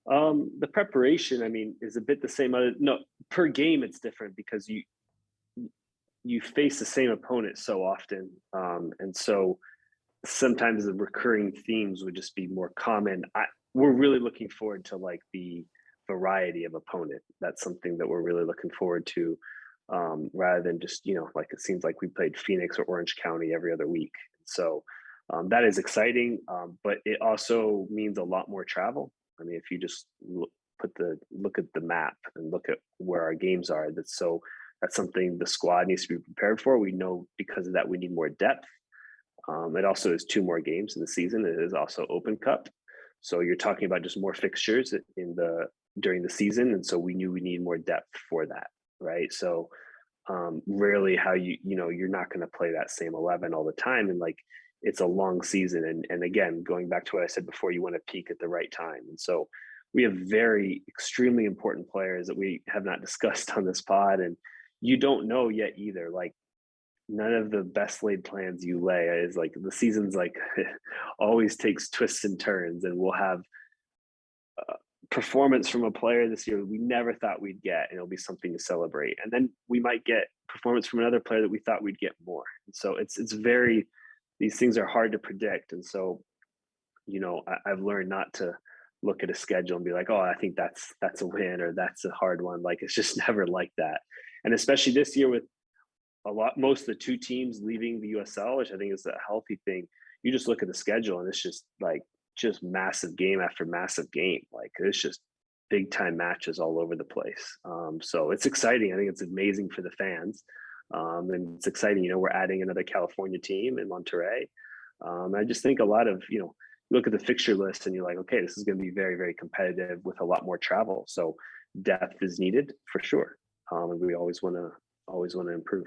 The preparation, I mean, is a bit the same. No, per game it's different because you face the same opponent so often, and so sometimes the recurring themes would just be more common. We're really looking forward to like the variety of opponent. That's something that we're really looking forward to, rather than just like it seems like we played Phoenix or Orange County every other week. So that is exciting, but it also means a lot more travel. I mean, if you just look at the map and look at where our games are, that's something the squad needs to be prepared for. We know because of that we need more depth. It also is 2 more games in the season. It is also Open Cup, so you're talking about just more fixtures during the season, and so we knew we need more depth for that, right? So rarely how you're not going to play that same 11 all the time, and like it's a long season, and again, going back to what I said before, you want to peak at the right time. And so we have very extremely important players that we have not discussed on this pod, and you don't know yet either. Like none of the best laid plans you lay is like the season's like always takes twists and turns, and we'll have performance from a player this year we never thought we'd get, and it'll be something to celebrate. And then we might get performance from another player that we thought we'd get more. And so these things are hard to predict. And so, I've learned not to look at a schedule and be like, oh, I think that's a win or that's a hard one. Like it's just never like that. And especially this year with most of the 2 teams leaving the USL, which I think is a healthy thing. You just look at the schedule and it's just massive game after massive game. Like it's just big time matches all over the place. So it's exciting. I think it's amazing for the fans. And it's exciting, we're adding another California team in Monterrey. I just think a lot of, you look at the fixture list and you're like, okay, this is going to be very, very competitive with a lot more travel. So depth is needed for sure. And we always want to improve.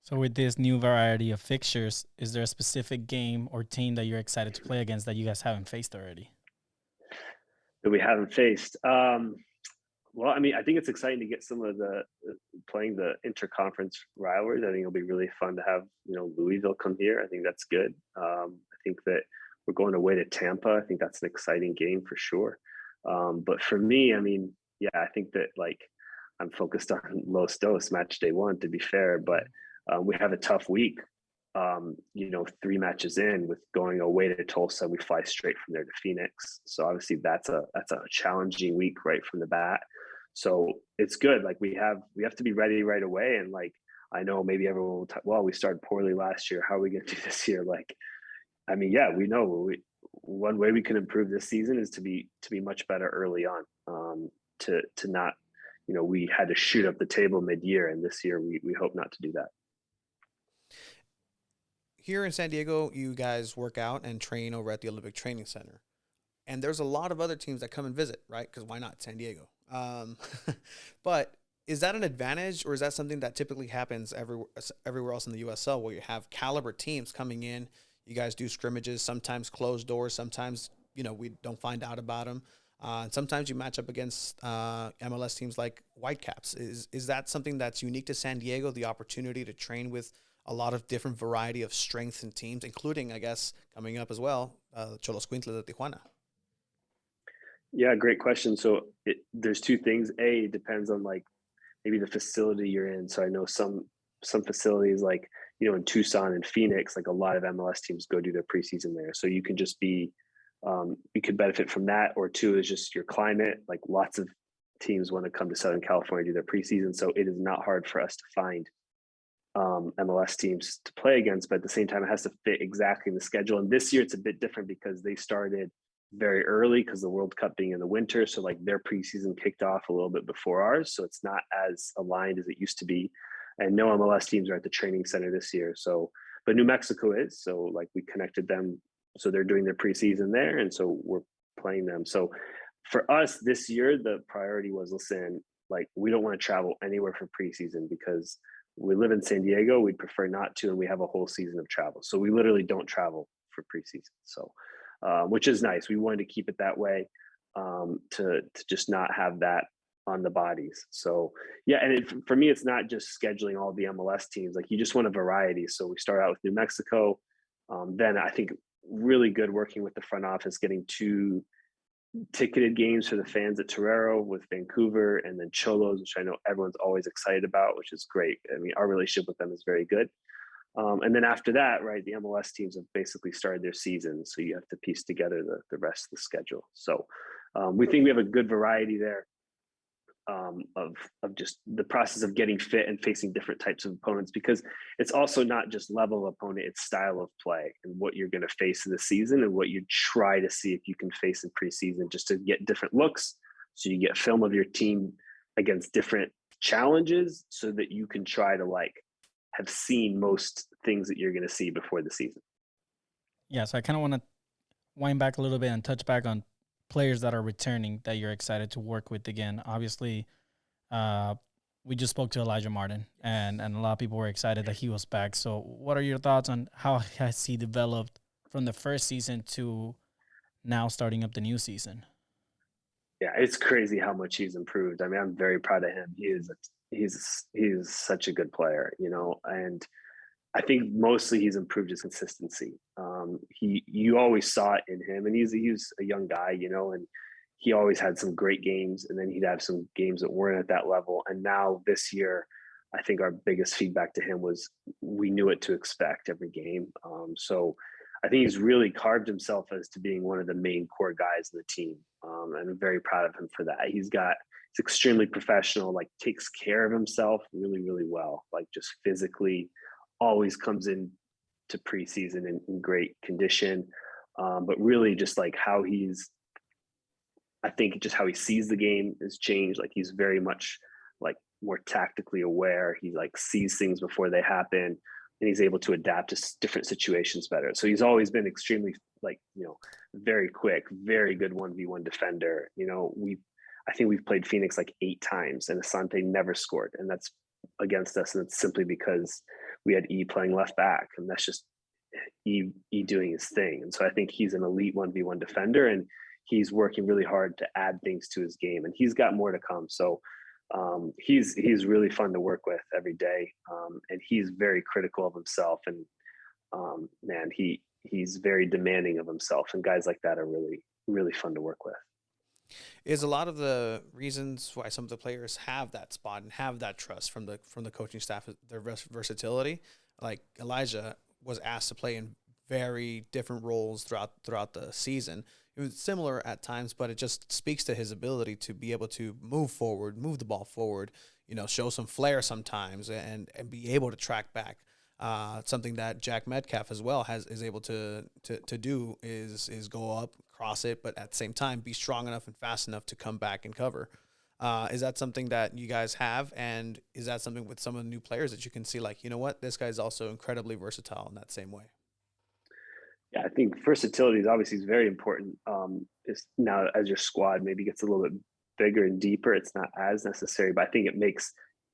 So with this new variety of fixtures, is there a specific game or team that you're excited to play against that you guys haven't faced already? That we haven't faced? Well, I mean, I think it's exciting to get some of playing the interconference rivalries. I think it'll be really fun to have, Louisville come here. I think that's good. I think that we're going away to Tampa. I think that's an exciting game for sure. But for me, I mean, I think that I'm focused on Los Dos match day 1, to be fair, but we have a tough week. 3 matches in with going away to Tulsa, we fly straight from there to Phoenix. So obviously that's a challenging week right from the bat. So it's good. Like we have to be ready right away. And like, I know maybe everyone will well, we started poorly last year. How are we going to do this year? Like, I mean, yeah, we know one way we can improve this season is to be much better early on. To not, we had to shoot up the table mid-year, and this year we hope not to do that. Here in San Diego, you guys work out and train over at the Olympic Training Center. And there's a lot of other teams that come and visit, right? Because why not San Diego? But is that an advantage, or is that something that typically happens everywhere else in the USL, where you have caliber teams coming in? You guys do scrimmages, sometimes closed doors, sometimes we don't find out about them. And sometimes you match up against MLS teams like Whitecaps. Is that something that's unique to San Diego, the opportunity to train with a lot of different variety of strengths and teams, including, I guess, coming up as well, Cholos Quintles de Tijuana? Yeah, great question. So there's two things. It depends on like maybe the facility you're in. So I know some facilities like, in Tucson and Phoenix, like a lot of MLS teams go do their preseason there. So you can just be, you could benefit from that. Or two is just your climate. Like lots of teams want to come to Southern California to do their preseason. So it is not hard for us to find MLS teams to play against, but at the same time, it has to fit exactly in the schedule. And this year it's a bit different because they started very early because the World Cup being in the winter. So like their preseason kicked off a little bit before ours. So it's not as aligned as it used to be. And no MLS teams are at the training center this year. So, but New Mexico is. So like we connected them. So they're doing their preseason there. And so we're playing them. So for us this year, the priority was, listen, like we don't want to travel anywhere for preseason because we live in San Diego. We'd prefer not to. And we have a whole season of travel. So we literally don't travel for preseason. So, which is nice. We wanted to keep it that way, to just not have that on the bodies. So yeah, and for me, it's not just scheduling all the MLS teams. Like you just want a variety. So we start out with New Mexico. Then I think really good working with the front office, getting 2 ticketed games for the fans at Torero with Vancouver, and then Cholos, which I know everyone's always excited about, which is great. I mean, our relationship with them is very good. And then after that, right, the MLS teams have basically started their season. So you have to piece together the rest of the schedule. So we think we have a good variety there, of just the process of getting fit and facing different types of opponents, because it's also not just level of opponent, it's style of play and what you're going to face in the season and what you try to see if you can face in preseason, just to get different looks. So you get film of your team against different challenges so that you can try to like have seen most things that you're going to see before the season. Yeah, so I kind of want to wind back a little bit and touch back on players that are returning that you're excited to work with again. Obviously, we just spoke to Elijah Martin, and a lot of people were excited that he was back. So what are your thoughts on how has he developed from the first season to now starting up the new season? Yeah, it's crazy how much he's improved. I mean, I'm very proud of him. He's such a good player, and I think mostly he's improved his consistency. You always saw it in him, and he's a young guy, and he always had some great games, and then he'd have some games that weren't at that level. And now this year, I think our biggest feedback to him was we knew what to expect every game. So I think he's really carved himself as to being one of the main core guys in the team. And I'm very proud of him for that. He's extremely professional, like takes care of himself really, really well, like just physically always comes in to preseason in great condition. But really just like I think just how he sees the game has changed. Like he's very much like more tactically aware. He like sees things before they happen, and he's able to adapt to different situations better. So he's always been extremely very quick, very good 1v1 defender. I think we've played Phoenix like 8 times, and Asante never scored, and that's against us. And it's simply because we had E playing left back, and that's just E doing his thing. And so I think he's an elite 1v1 defender, and he's working really hard to add things to his game, and he's got more to come. So he's really fun to work with every day, and he's very critical of himself. And man, he's very demanding of himself, and guys like that are really, really fun to work with. Is a lot of the reasons why some of the players have that spot and have that trust from the coaching staff, their versatility. Like Elijah was asked to play in very different roles throughout the season. It was similar at times, but it just speaks to his ability to be able to move forward, move the ball forward, show some flair sometimes, and be able to track back. Something that Jack Metcalf as well is able to do is go up, cross it, but at the same time be strong enough and fast enough to come back and cover. Is that something that you guys have, and is that something with some of the new players that you can see, like, you know what, this guy's also incredibly versatile in that same way? Yeah, I think versatility is obviously very important. Is now as your squad maybe gets a little bit bigger and deeper, it's not as necessary, but I think it makes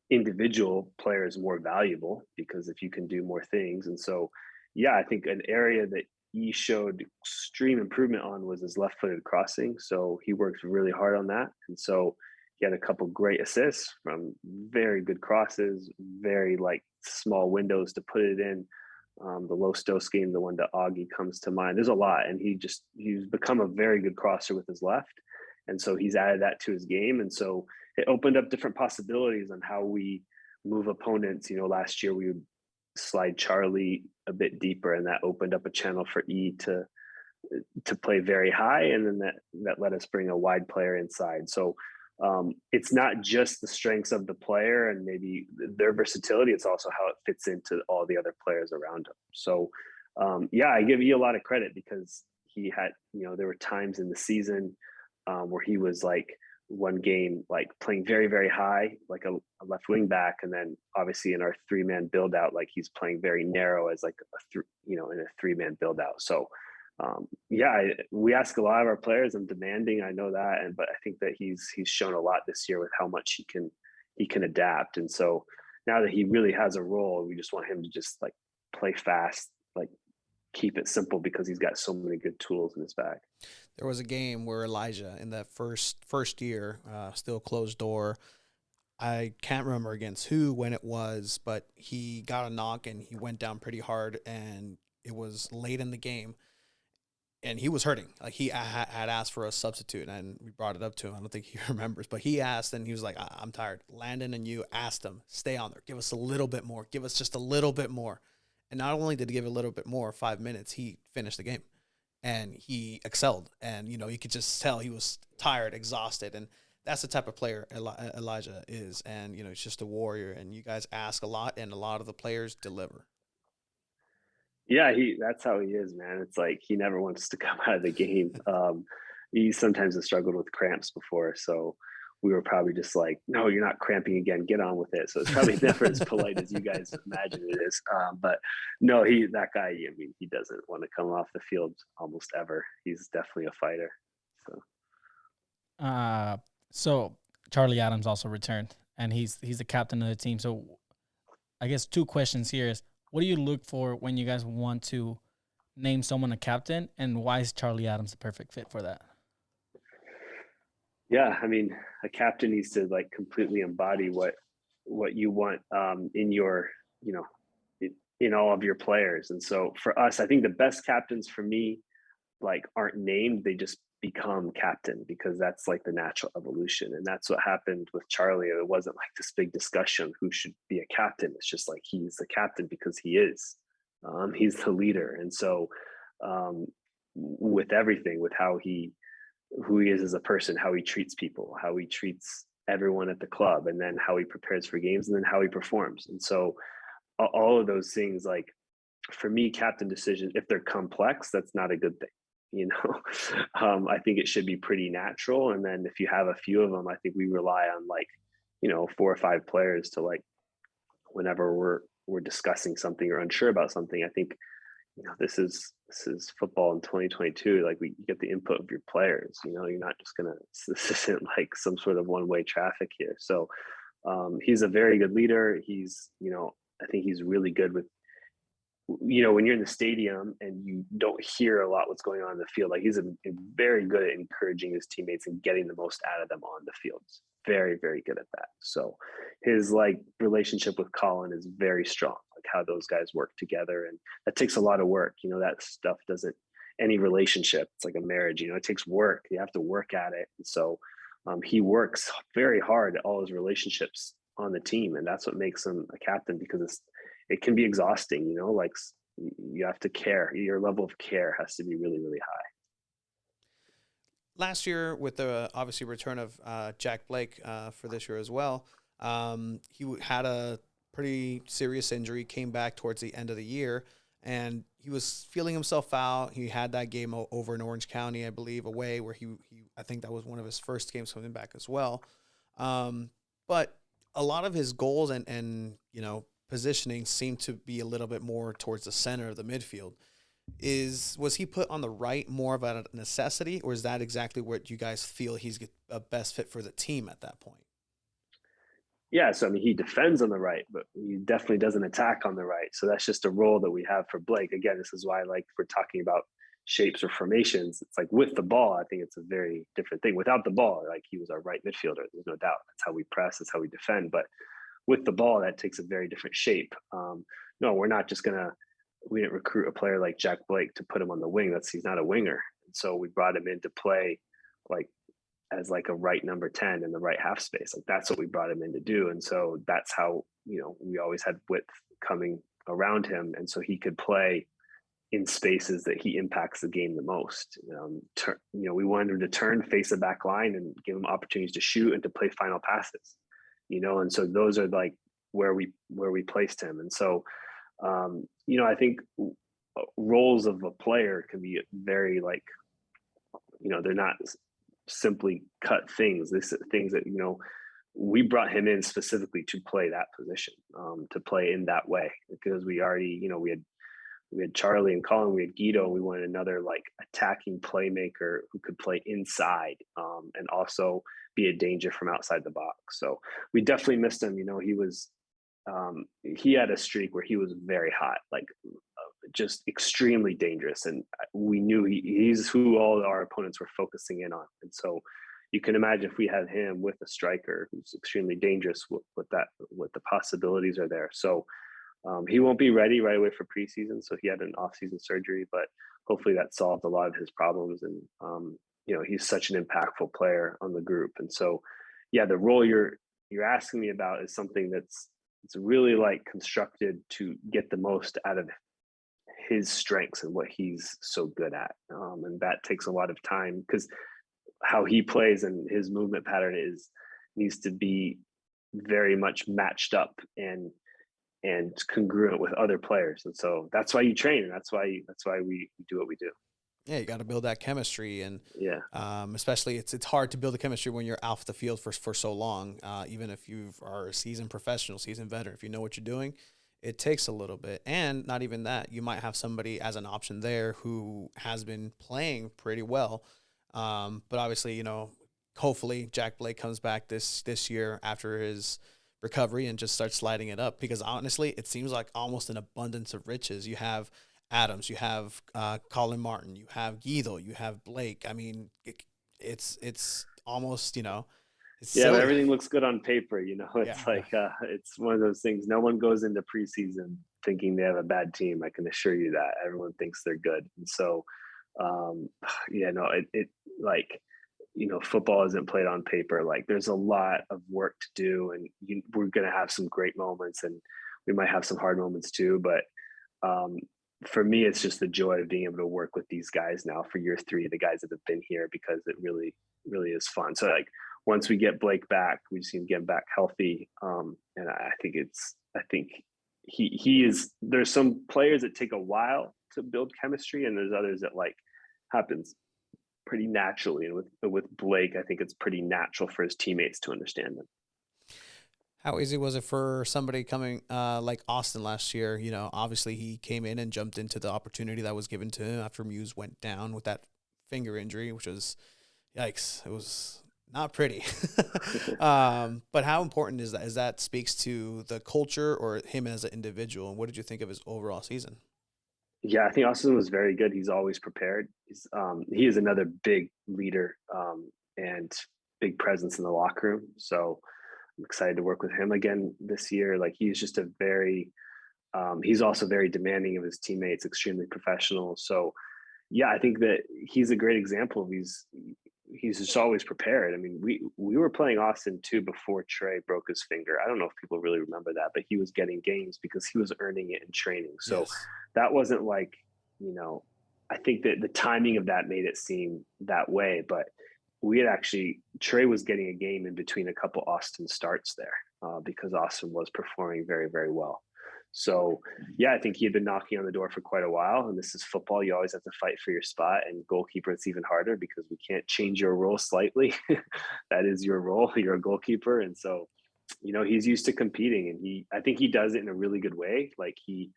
individual players more valuable because if you can do more things. And so, yeah, I think an area that he showed extreme improvement on was his left-footed crossing. So he worked really hard on that, and so he had a couple great assists from very good crosses, very like small windows to put it in. The Lostos game, the one that Augie comes to mind. There's a lot, and he's become a very good crosser with his left, and so he's added that to his game, and so it opened up different possibilities on how we move opponents. Last year we would slide Charlie a bit deeper, and that opened up a channel for E to play very high, and then that let us bring a wide player inside. So it's not just the strengths of the player and maybe their versatility, it's also how it fits into all the other players around him. So yeah, I give you a lot of credit because he had, there were times in the season where he was like one game like playing very, very high, like a left wing back, and then obviously in our 3-man build out, like he's playing very narrow as like in a 3-man build out. So yeah, we ask a lot of our players. I'm demanding, I know that, but I think that he's shown a lot this year with how much he can adapt. And so now that he really has a role, we just want him to just like play fast, like keep it simple because he's got so many good tools in his bag. There was a game where Elijah in that first year, still closed door. I can't remember against who when it was, but he got a knock and he went down pretty hard, and it was late in the game. And he was hurting. Like he had asked for a substitute, and we brought it up to him. I don't think he remembers, but he asked, and he was like, "I'm tired." Landon and you asked him, "Stay on there. Give us a little bit more. Give us just a little bit more." And not only did he give a little bit more, 5 minutes, he finished the game, and he excelled. And you could just tell he was tired, exhausted, and that's the type of player Elijah is. And he's just a warrior. And you guys ask a lot, and a lot of the players deliver. Yeah, that's how he is, man. It's like he never wants to come out of the game. He sometimes has struggled with cramps before, so we were probably just like, "No, you're not cramping again. Get on with it." So it's probably never as polite as you guys imagine it is. But no, that guy. I mean, he doesn't want to come off the field almost ever. He's definitely a fighter. So Charlie Adams also returned, and he's the captain of the team. So I guess 2 questions here is, what do you look for when you guys want to name someone a captain, and why is Charlie Adams the perfect fit for that? Yeah, I mean, a captain needs to like completely embody what you want in your, in all of your players. And so for us, I think the best captains for me like aren't named, they just become captain because that's like the natural evolution. And that's what happened with Charlie. It wasn't like this big discussion who should be a captain. It's just like he's the captain because he is. He's the leader. And so with everything, with who he is as a person, how he treats people, how he treats everyone at the club, and then how he prepares for games, and then how he performs. And so all of those things, like for me, captain decisions, if they're complex, that's not a good thing. I think it should be pretty natural. And then if you have a few of them, I think we rely on like, 4 or 5 players to like, whenever we're discussing something or unsure about something. I think, this is football in 2022. Like you get the input of your players. You're not just gonna. This isn't like some sort of one-way traffic here. So he's a very good leader. He's, I think he's really good with, when you're in the stadium and you don't hear a lot what's going on in the field, like he's very good at encouraging his teammates and getting the most out of them on the field. Very, very good at that. So his like relationship with Colin is very strong, like how those guys work together. And that takes a lot of work. That stuff doesn't, any relationship, it's like a marriage, it takes work. You have to work at it. And so he works very hard at all his relationships on the team. And that's what makes him a captain, because it can be exhausting, like you have to care. Your level of care has to be really, really high. Last year, with the obviously return of Jack Blake for this year as well, had a pretty serious injury, came back towards the end of the year, and he was feeling himself out. He had that game over in Orange County, I believe, away, where he I think that was one of his first games coming back as well. But a lot of his goals and positioning seemed to be a little bit more towards the center of the midfield. Was he put on the right more of a necessity, or is that exactly what you guys feel he's a best fit for the team at that point? Yeah, so I mean, he defends on the right, but he definitely doesn't attack on the right. So that's just a role that we have for Blake. Again, this is why, like, we're talking about shapes or formations. It's like with the ball, I think it's a very different thing. Without the ball, like, he was our right midfielder. There's no doubt. That's how we press. That's how we defend. But with the ball, that takes a very different shape. No, we're not just gonna. We didn't recruit a player like Jack Blake to put him on the wing. He's not a winger. And so we brought him in to play like as like a right number 10 in the right half space. Like, that's what we brought him in to do. And so that's how, we always had width coming around him. And so he could play in spaces that he impacts the game the most. We wanted him to turn, face the back line, and give him opportunities to shoot and to play final passes, and so those are like where we placed him. And so, I think roles of a player can be very like, they're not simply cut things. This things that, we brought him in specifically to play that position, to play in that way, because we already, we had Charlie and Colin, we had Guido, and we wanted another like attacking playmaker who could play inside, and also be a danger from outside the box. So we definitely missed him. He had a streak where he was very hot, like just extremely dangerous, and we knew he's who all our opponents were focusing in on. And so you can imagine if we had him with a striker who's extremely dangerous, what the possibilities are there. So he won't be ready right away for preseason. So he had an off-season surgery, but hopefully that solved a lot of his problems. And he's such an impactful player on the group. And so, yeah, the role you're asking me about is something it's really like constructed to get the most out of his strengths and what he's so good at. And that takes a lot of time, because how he plays and his movement pattern needs to be very much matched up and congruent with other players. And so that's why you train, and that's why we do what we do. Yeah, you got to build that chemistry, and yeah, especially it's hard to build the chemistry when you're off the field for so long. Even if you are a seasoned professional, seasoned veteran, if you know what you're doing, it takes a little bit. And not even that, you might have somebody as an option there who has been playing pretty well. But obviously, hopefully Jack Blake comes back this year after his recovery and just starts sliding it up, because honestly, it seems like almost an abundance of riches. You have Adams, you have Colin Martin, you have Guido, you have Blake. I mean, it's almost, it's silly. Everything looks good on paper. It's like it's one of those things. No one goes into preseason thinking they have a bad team. I can assure you that everyone thinks they're good. And so, football isn't played on paper. Like, there's a lot of work to do, and we're going to have some great moments, and we might have some hard moments too. But for me, it's just the joy of being able to work with these guys now for year 3, the guys that have been here, because it really, really is fun. So like, once we get Blake back, we just need to get him back healthy. And I think he is, there's some players that take a while to build chemistry, and there's others that like happens pretty naturally. And with Blake, I think it's pretty natural for his teammates to understand them. How easy was it for somebody coming like Austin last year? Obviously he came in and jumped into the opportunity that was given to him after Muse went down with that finger injury, which was, yikes. It was not pretty. But how important is that? Is that speaks to the culture or him as an individual? And what did you think of his overall season? Yeah, I think Austin was very good. He's always prepared. He is another big leader, and big presence in the locker room. So I'm excited to work with him again this year. Like, he's just he's also very demanding of his teammates, extremely professional. So yeah, I think that he's a great example of he's just always prepared. I mean, we were playing Austin too before Trey broke his finger. I don't know if people really remember that, but he was getting games because he was earning it in training. So Yes. that wasn't like, you know, I think that the timing of that made it seem that way, but we had actually, Trey was getting a game in between a couple Austin starts there because Austin was performing very, very well. So, yeah, I think he had been knocking on the door for quite a while. And this is football. You always have to fight for your spot. And goalkeeper, it's even harder because we can't change your role slightly. That is your role. You're a goalkeeper. And so, you know, he's used to competing. And I think he does it in a really good way. Like he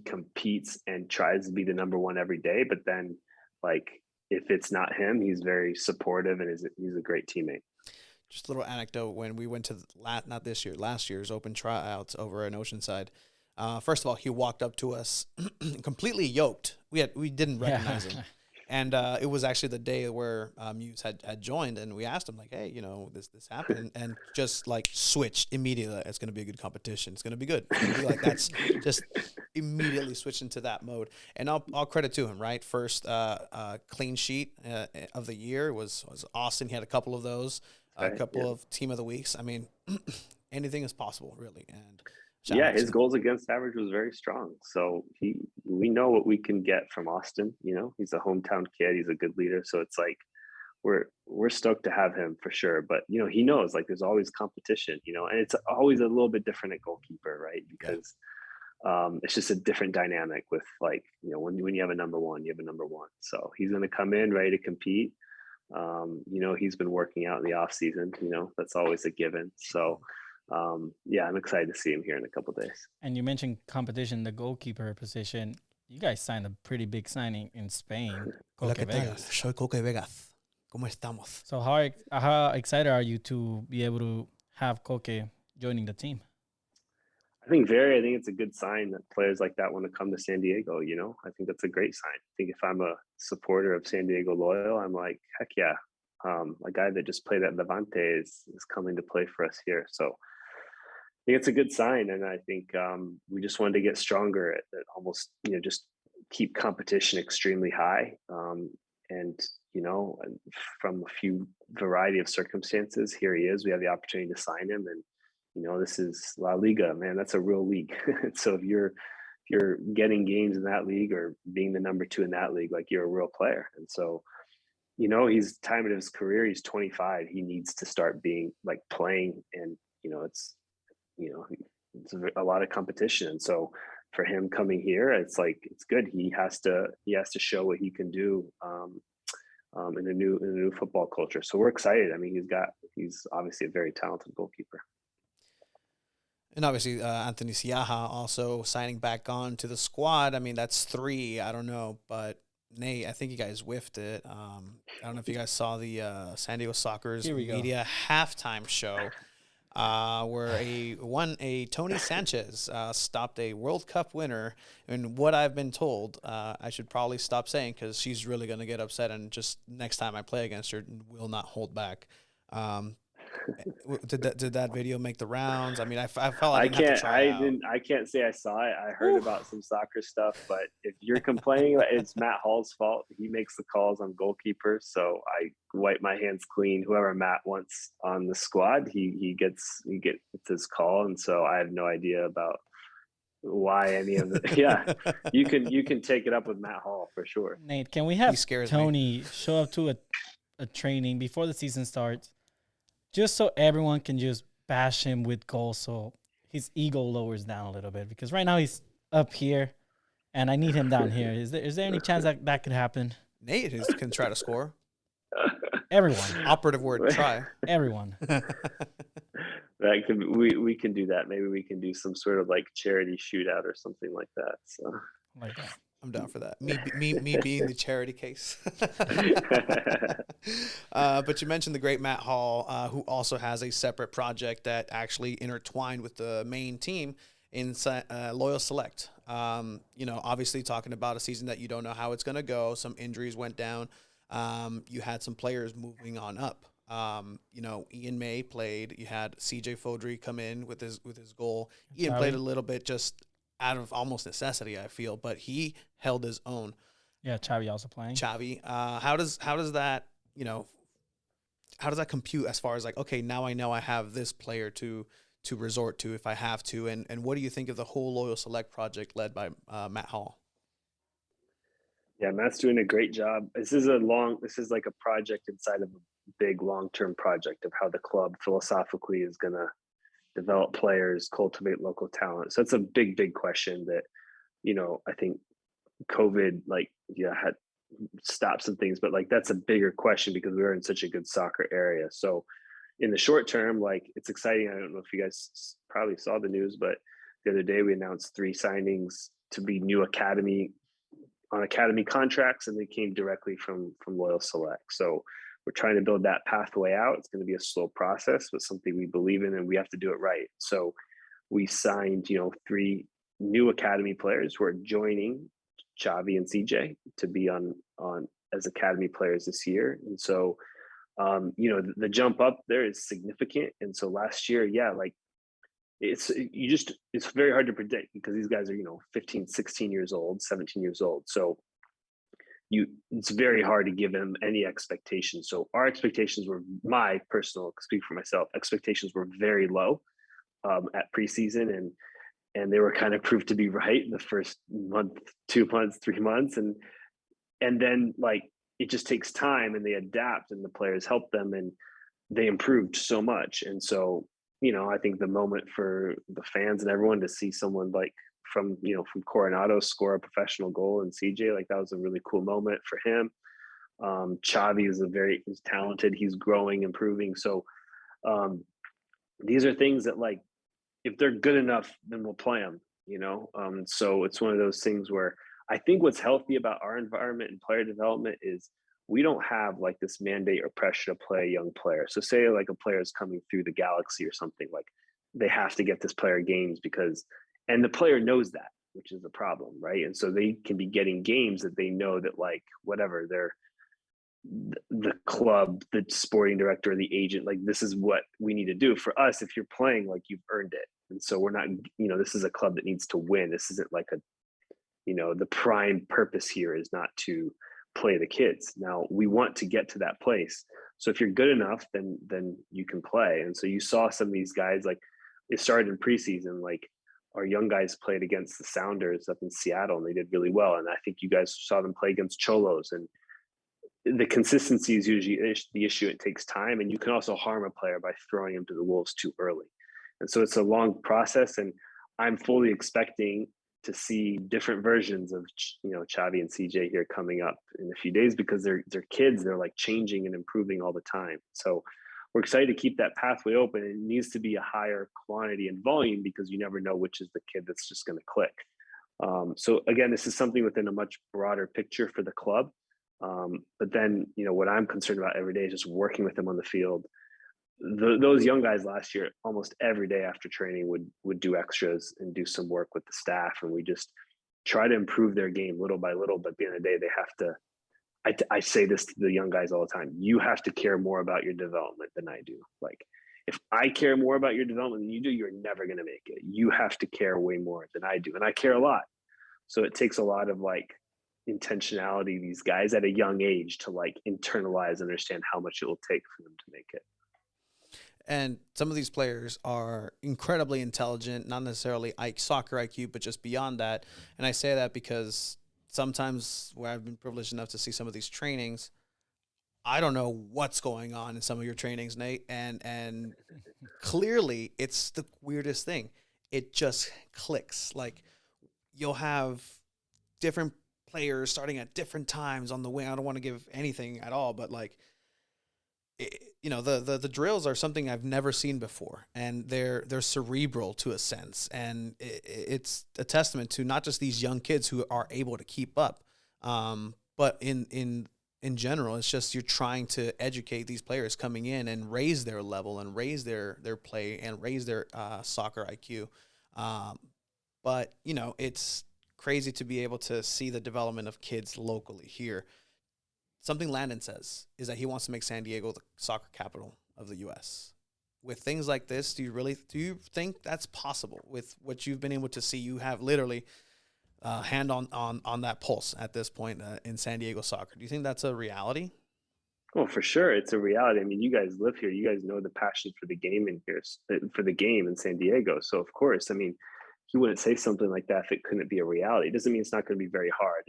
competes and tries to be the number one every day. But then, like, if it's not him, he's very supportive and he's a great teammate. Just a little anecdote when we went to last year's open tryouts over in Oceanside. First of all, he walked up to us completely yoked. We didn't recognize him. And it was actually the day where Muse had joined, and we asked him, like, hey, you know, this happened, and just like switched immediately. It's going to be a good competition. It's going to be good. It's gonna be like that's just immediately switched into that mode. And I'll credit to him, right? First clean sheet of the year was Austin. He had a couple of those. A couple of team of the weeks. I mean, anything is possible, really. And yeah, his goals against average was very strong. So we know what we can get from Austin. You know, he's a hometown kid. He's a good leader. So it's like we're stoked to have him for sure. But you know, he knows like there's always competition. You know, and it's always a little bit different at goalkeeper, right? Because it's just a different dynamic with like, you know, when you have a number one, you have a number one. So he's going to come in ready to compete. You know, he's been working out in the off season, you know, that's always a given. So, yeah, I'm excited to see him here in a couple of days. And you mentioned competition, the goalkeeper position. You guys signed a pretty big signing in Spain. Hola, Coque ¿qué tal? Vegas. Soy Coque Vegas. ¿Cómo estamos? So how excited are you to be able to have Coque joining the team? I think it's a good sign that players like that want to come to San Diego, you know. I think that's a great sign. I think if I'm a supporter of San Diego Loyal, I'm like, heck yeah. A guy that just played at Levante is coming to play for us here. So I think it's a good sign. And I think we just wanted to get stronger at almost, you know, just keep competition extremely high. And, you know, from a few variety of circumstances, here he is. We have the opportunity to sign him, and you know, this is La Liga, man. That's a real league. So if you're getting games in that league or being the number 2 in that league, like you're a real player. And so, you know, he's time of his career. He's 25. He needs to start being like playing, and you know, it's a lot of competition. And so for him coming here, it's like it's good. He has to show what he can do in a new football culture. So we're excited. I mean, he's obviously a very talented goalkeeper. And obviously, Anthony Siaha also signing back on to the squad. I mean, that's 3. I don't know, but Nate, I think you guys whiffed it. I don't know if you guys saw the San Diego Soccer's media halftime show, where a Tony Sanchez stopped a World Cup winner. And what I've been told, I should probably stop saying because she's really going to get upset, and just next time I play against her, will not hold back. Did that video make the rounds? I mean, I felt I can't say I saw it. I heard about some soccer stuff, but if you're complaining, it's Matt Hall's fault. He makes the calls on goalkeepers, so I wipe my hands clean. Whoever Matt wants on the squad, he gets his call, and so I have no idea about why any of the you can take it up with Matt Hall for sure. Nate, can we have Tony show up to a training before the season starts, just so everyone can just bash him with goals, so his ego lowers down a little bit? Because right now he's up here, and I need him down here. Is there any chance that could happen? Nate can try to score. Everyone. Operative word, try. Everyone. We can do that. Maybe we can do some sort of like charity shootout or something like that. So like that. I'm down for that. Me being the charity case. But you mentioned the great Matt Hall, who also has a separate project that actually intertwined with the main team in Loyal Select. You know, obviously talking about a season that you don't know how it's going to go. Some injuries went down. You had some players moving on up. You know, Ian May played. You had CJ Fodry come in with his goal. Ian played a little bit just out of almost necessity, I feel, but he held his own. Yeah, Xavi also playing. Xavi, how does that you know, how does that compute as far as like, okay, now I know I have this player to resort to if I have to, and what do you think of the whole Loyal Select project led by Matt Hall? Yeah, Matt's doing a great job. This is like a project inside of a big long-term project of how the club philosophically is going to develop players, cultivate local talent. So it's a big question that, I think COVID, like, yeah, had stopped some things, but like that's a bigger question because we were in such a good soccer area. So in the short term, like it's exciting. I don't know if you guys probably saw the news, but the other day we announced 3 signings to be new academy contracts, and they came directly from Loyal Select. So we're trying to build that pathway out. It's going to be a slow process, but something we believe in, and we have to do it right. So we signed, 3 new academy players who are joining Xavi and CJ to be on as academy players this year. And so, the jump up there is significant. And so last year, yeah, like it's very hard to predict because these guys are 15, 16 years old, 17 years old. So it's very hard to give them any expectations. So our expectations were, my personal, speak for myself, expectations were very low at preseason, and they were kind of proved to be right in the first month, 2 months, 3 months, and then like it just takes time, and they adapt, and the players help them, and they improved so much. And so I think the moment for the fans and everyone to see someone like from Coronado score a professional goal, and CJ, like that was a really cool moment for him. Xavi is he's talented, he's growing, improving. So these are things that, like, if they're good enough, then we'll play them, so it's one of those things where I think what's healthy about our environment and player development is we don't have like this mandate or pressure to play a young player. So say like a player is coming through the Galaxy or something, like they have to get this player games and the player knows that, which is the problem, right? And so they can be getting games that they know that, like, whatever, the club, the sporting director, or the agent, like, this is what we need to do. For us, if you're playing, like, you've earned it. And so we're not, this is a club that needs to win. This isn't like the prime purpose here is not to play the kids. Now we want to get to that place. So if you're good enough, then you can play. And so you saw some of these guys, like it started in preseason, like our young guys played against the Sounders up in Seattle, and they did really well. And I think you guys saw them play against Cholos, and the consistency is usually the issue. It takes time, and you can also harm a player by throwing him to the wolves too early. And so it's a long process, and I'm fully expecting to see different versions of Xavi and CJ here coming up in a few days, because they're kids. They're like changing and improving all the time. So we're excited to keep that pathway open. It needs to be a higher quantity and volume because you never know which is the kid that's just going to click. So again, this is something within a much broader picture for the club. But then, what I'm concerned about every day is just working with them on the field. Those young guys last year, almost every day after training would do extras and do some work with the staff. And we just try to improve their game little by little. But at the end of the day, they have to, I say this to the young guys all the time, you have to care more about your development than I do. Like, if I care more about your development than you do, you're never going to make it. You have to care way more than I do. And I care a lot. So it takes a lot of like intentionality, these guys at a young age, to like internalize, understand how much it will take for them to make it. And some of these players are incredibly intelligent, not necessarily soccer IQ, but just beyond that. And I say that because sometimes where I've been privileged enough to see some of these trainings, I don't know what's going on in some of your trainings, Nate. And clearly it's the weirdest thing. It just clicks. Like, you'll have different players starting at different times on the wing. I don't want to give anything at all, but like, the drills are something I've never seen before, and they're cerebral to a sense, and it's a testament to not just these young kids who are able to keep up, but in general, it's just you're trying to educate these players coming in and raise their level and raise their play and raise their soccer IQ. But it's crazy to be able to see the development of kids locally here. Something Landon says is that he wants to make San Diego the soccer capital of the U.S. With things like this, do you think that's possible with what you've been able to see? You have literally hand on that pulse at this point in San Diego soccer. Do you think that's a reality? Oh, for sure, it's a reality. I mean, you guys live here. You guys know the passion for the game in here, for the game in San Diego. So of course, I mean, he wouldn't say something like that if it couldn't be a reality. It doesn't mean it's not going to be very hard.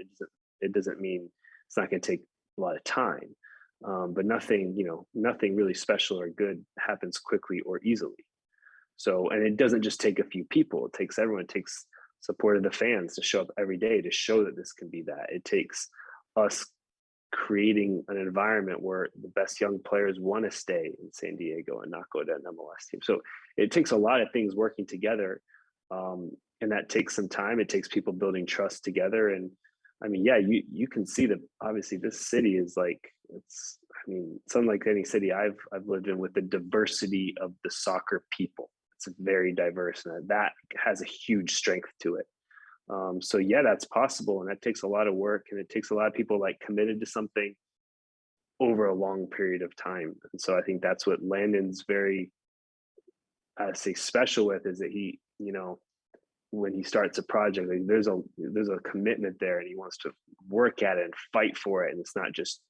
It doesn't mean it's not going to take a lot of time. But nothing, nothing really special or good happens quickly or easily. So, and it doesn't just take a few people. It takes everyone. It takes support of the fans to show up every day to show that this can be that. It takes us creating an environment where the best young players want to stay in San Diego and not go to an MLS team. So it takes a lot of things working together, and that takes some time. It takes people building trust together. And I mean, yeah, you can see that obviously this city is like it's. I mean, it's unlike any city I've lived in with the diversity of the soccer people. It's very diverse, and that has a huge strength to it. So yeah, that's possible, and that takes a lot of work, and it takes a lot of people like committed to something over a long period of time. And so I think that's what Landon's very, I say, special with is that he, when he starts a project, like there's a commitment there, and he wants to work at it and fight for it, and it's not just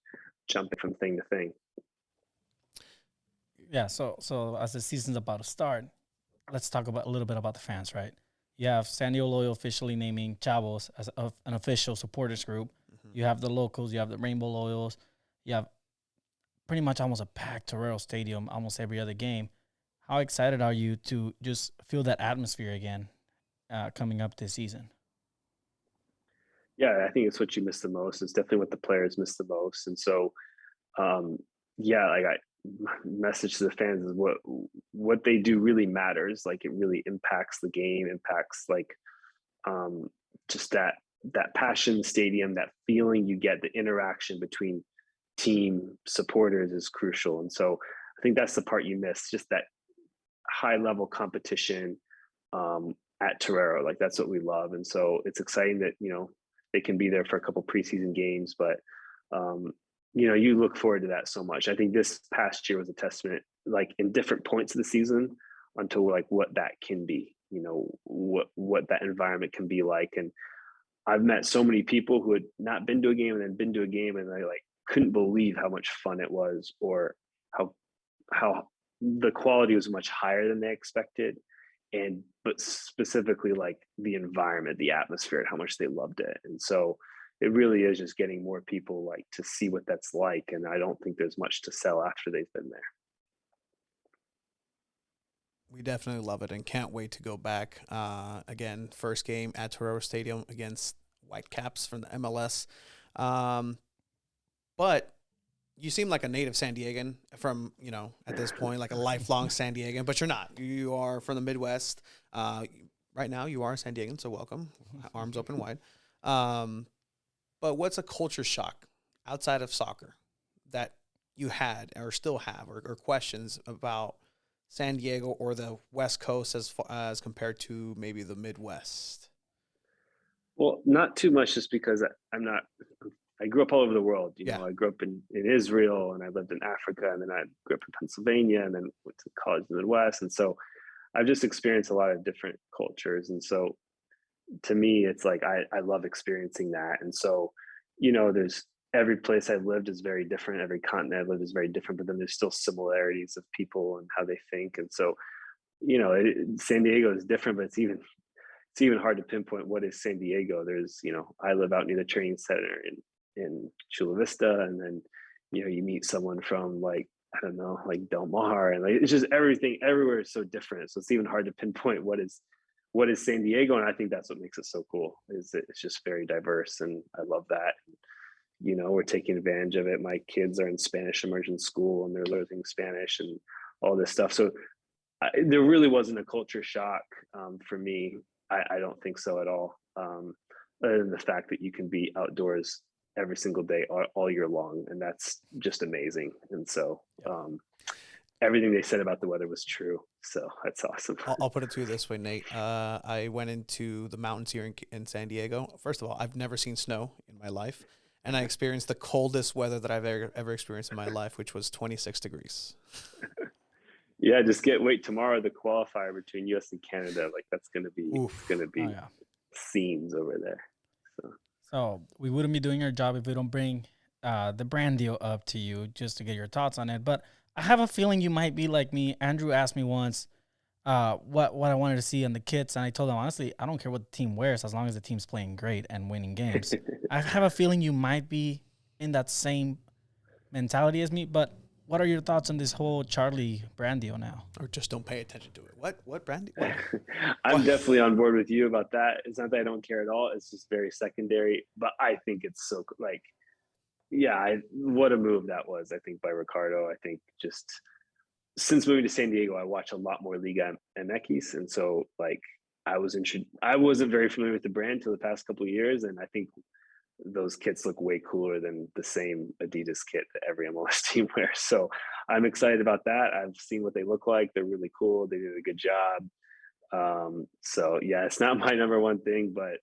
jumping from thing to thing. Yeah. So as the season's about to start, let's talk about a little bit about the fans, right? You have San Diego Loyal officially naming Chavos as an official supporters group. You have the locals, you have the Rainbow Loyals, you have pretty much almost a packed Torero Stadium almost every other game. How excited are you to just feel that atmosphere again coming up this season? Yeah, I think it's what you miss the most. It's definitely what the players miss the most. And so, um, yeah, like my message to the fans is what they do really matters. Like it really impacts the game, impacts like um, just that passion in the stadium, that feeling you get, the interaction between team supporters is crucial. And so I think that's the part you miss, just that high level competition at Torero. Like that's what we love. And so it's exciting that, they can be there for a couple preseason games, but um, you look forward to that so much. I think this past year was a testament, like in different points of the season, until like what that can be, what that environment can be like. And I've met so many people who had not been to a game and then been to a game, and they like couldn't believe how much fun it was, or how the quality was much higher than they expected, and but specifically like the environment, the atmosphere, and how much they loved it. And so it really is just getting more people like to see what that's like. And I don't think there's much to sell after they've been there. We definitely love it and can't wait to go back. Again, first game at Torero Stadium against Whitecaps from the MLS. But you seem like a native San Diegan from, at this point, like a lifelong San Diegan, but you're not. You are from the Midwest. Right now, you are a San Diegan, so welcome. Arms open wide. But what's a culture shock outside of soccer that you had or still have, or questions about San Diego or the West Coast as compared to maybe the Midwest? Well, not too much, just because I'm not. I grew up all over the world. Yeah. I grew up in Israel, and I lived in Africa, and then I grew up in Pennsylvania, and then went to college in the Midwest. And so I've just experienced a lot of different cultures. And so to me, it's like I love experiencing that. And so, there's every place I've lived is very different. Every continent I've lived is very different, but then there's still similarities of people and how they think. And so, San Diego is different, but it's even hard to pinpoint what is San Diego. There's, I live out near the training center in Chula Vista, and then, you meet someone from like, I don't know, like Del Mar, and like, it's just everything everywhere is so different. So it's even hard to pinpoint what is San Diego. And I think that's what makes it so cool, is that it's just very diverse. And I love that. We're taking advantage of it. My kids are in Spanish immersion school, and they're learning Spanish and all this stuff. So there really wasn't a culture shock for me. I don't think so at all. Other than the fact that you can be outdoors every single day, all year long. And that's just amazing. And so everything they said about the weather was true. So that's awesome. I'll put it to you this way, Nate. I went into the mountains here in San Diego. First of all, I've never seen snow in my life. And I experienced the coldest weather that I've ever experienced in my life, which was 26 degrees. Yeah, wait tomorrow, the qualifier between US and Canada. Like that's gonna be Oh, yeah. scenes over there. So we wouldn't be doing our job if we don't bring the brand deal up to you just to get your thoughts on it. But I have a feeling you might be like me. Andrew asked me once what I wanted to see in the kits, and I told him honestly, I don't care what the team wears as long as the team's playing great and winning games. I have a feeling you might be in that same mentality as me. But what are your thoughts on this whole Charlie brand deal now? Or just don't pay attention to it. What Brandy? What? I'm definitely on board with you about that. It's not that I don't care at all. It's just very secondary. But I think it's so like, yeah, what a move that was. I think by Ricardo. I think just since moving to San Diego, I watch a lot more Liga MX, and so like I wasn't very familiar with the brand till the past couple of years, and I think those kits look way cooler than the same Adidas kit that every MLS team wears. So I'm excited about that. I've seen what they look like. They're really cool. They did a good job. So yeah, it's not my number one thing, but